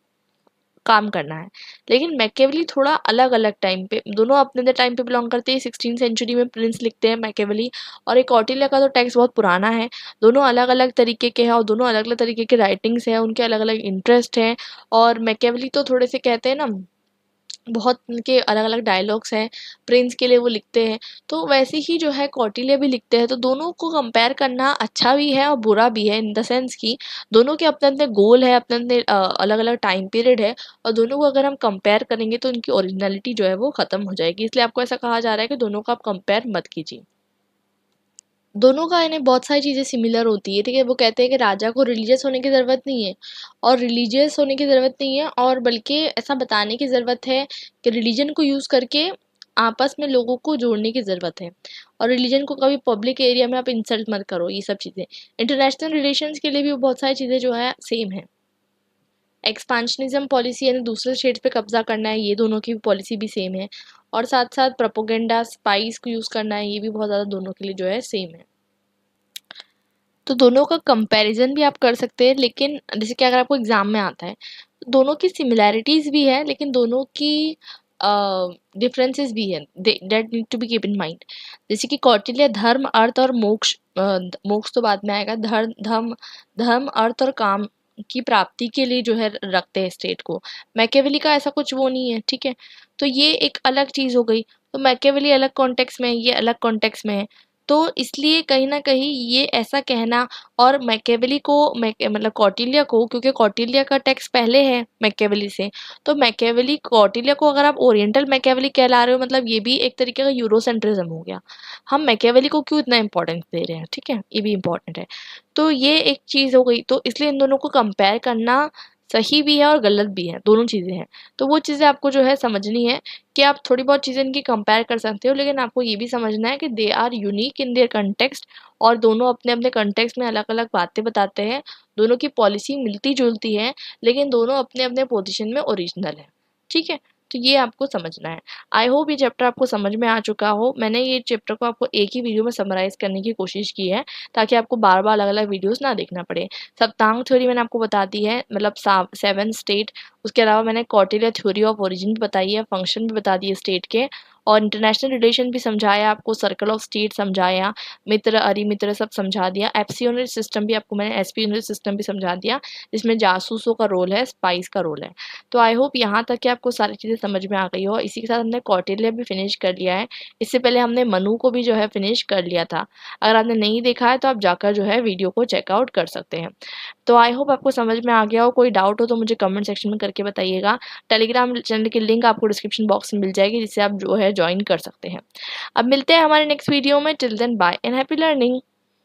S1: काम करना है। लेकिन मैकेवली थोड़ा अलग अलग टाइम पे, दोनों अपने टाइम पे बिलोंग करते हैं। 16th सेंचुरी में प्रिंस लिखते हैं मैकेवली, और एक कौटिल्य का तो टेक्स्ट बहुत पुराना है। दोनों अलग अलग तरीके के हैं और दोनों अलग अलग तरीके के राइटिंग्स हैं, उनके अलग अलग इंटरेस्ट हैं। और मैकेवली तो थोड़े से कहते हैं ना बहुत उनके अलग अलग डायलॉग्स हैं, प्रिंस के लिए वो लिखते हैं, तो वैसे ही जो है कौटिल्य भी लिखते हैं। तो दोनों को कंपेयर करना अच्छा भी है और बुरा भी है, इन द सेंस कि दोनों के अपने अपने गोल है, अपने अपने अलग अलग टाइम पीरियड है, और दोनों को अगर हम कंपेयर करेंगे तो उनकी ओरिजिनलिटी जो है वो खत्म हो जाएगी। इसलिए आपको ऐसा कहा जा रहा है कि दोनों को आप कंपेयर मत कीजिए। दोनों का इन्हें बहुत सारी चीज़ें सिमिलर होती है, ठीक है। वो कहते हैं कि राजा को रिलीजियस होने की ज़रूरत नहीं है, और रिलीजियस होने की ज़रूरत नहीं है, और बल्कि ऐसा बताने की ज़रूरत है कि रिलीजन को यूज़ करके आपस में लोगों को जोड़ने की ज़रूरत है। और रिलीजन को कभी पब्लिक एरिया में आप इंसल्ट मत करो, ये सब चीज़ें। इंटरनेशनल रिलेशंस के लिए भी बहुत सारी चीज़ें जो है सेम है। एक्सपांशनिज्म पॉलिसी यानी दूसरे स्टेट्स पे कब्जा करना है, ये दोनों की पॉलिसी भी सेम है। और साथ साथ प्रोपोगेंडा स्पाइस को यूज़ करना है, ये भी बहुत ज़्यादा दोनों के लिए जो है सेम है। तो दोनों का कंपैरिजन भी आप कर सकते हैं, लेकिन जैसे कि अगर आपको एग्जाम में आता है तो दोनों की सिमिलैरिटीज भी है, लेकिन दोनों की डिफरेंसेस भी है, that need to be keep in mind. जैसे कि कौटिल्य धर्म अर्थ और मोक्ष, मोक्ष तो बाद में आएगा, धर्म अर्थ और काम की प्राप्ति के लिए जो है रखते हैं स्टेट को। मैकेवेली का ऐसा कुछ वो नहीं है, ठीक है। तो ये एक अलग चीज हो गई। तो मैकेवेली अलग कॉन्टेक्स्ट में है, ये अलग कॉन्टेक्स्ट में है। तो इसलिए कहीं न कहीं ये ऐसा कहना, और मैकियावेली को मतलब कौटिल्य को, क्योंकि कौटिल्य का टेक्स्ट पहले है मैकियावेली से, तो मैकियावेली कौटिल्य को अगर आप ओरिएंटल मैकियावेली कहला रहे हो, मतलब ये भी एक तरीके का यूरोसेंट्रिज्म हो गया। हम मैकियावेली को क्यों इतना इम्पोर्टेंस दे रहे हैं, ठीक है, ये भी इम्पोर्टेंट है। तो ये एक चीज़ हो गई, तो इसलिए इन दोनों को कंपेयर करना सही भी है और गलत भी है, दोनों चीज़ें हैं। तो वो चीज़ें आपको जो है समझनी है कि आप थोड़ी बहुत चीज़ें इनकी कंपेयर कर सकते हो, लेकिन आपको ये भी समझना है कि they are unique in their context, और दोनों अपने-अपने कंटेक्स्ट में अलग-अलग बातें बताते हैं। दोनों की पॉलिसी मिलती-जुलती है, लेकिन दोनों अपने-अपने पोज़ीशन में ओरिजिनल है। ठीक है? तो ये आपको समझना है। आई होप ये चैप्टर आपको समझ में आ चुका हो। मैंने ये चैप्टर को आपको एक ही वीडियो में समराइज़ करने की कोशिश की है, ताकि आपको बार-बार अलग-अलग वीडियोज़ ना देखना पड़े। सप्तांग थ्योरी मैंने आपको बता दी है, मतलब 7 स्टेट। उसके अलावा मैंने कौटिल्य थ्योरी ऑफ ओरिजिन भी बताई है, फंक्शन भी बता दिए स्टेट के, और इंटरनेशनल रिलेशन भी समझाया आपको, सर्कल ऑफ स्टेट समझाया, मित्र अरिमित्र सब समझा दिया। एप्सियोनरी सिस्टम भी आपको मैंने एस्पियोनरी सिस्टम भी समझा दिया, जिसमें जासूसों का रोल है, स्पाइस का रोल है। तो आई होप यहाँ तक कि आपको सारी चीज़ें समझ में आ गई हो। इसी के साथ हमने कौटिल्य भी फिनिश कर लिया है। इससे पहले हमने मनु को भी जो है फिनिश कर लिया था। अगर आपने नहीं देखा है तो आप जाकर जो है वीडियो को चेकआउट कर सकते हैं। तो आई होप आपको समझ में आ गया हो। कोई डाउट हो तो मुझे कमेंट सेक्शन में करके बताइएगा। टेलीग्राम चैनल की लिंक आपको डिस्क्रिप्शन बॉक्स में मिल जाएगी, जिससे आप जो है ज्वाइन कर सकते हैं। अब मिलते हैं हमारे नेक्स्ट वीडियो में। Till then bye and happy learning.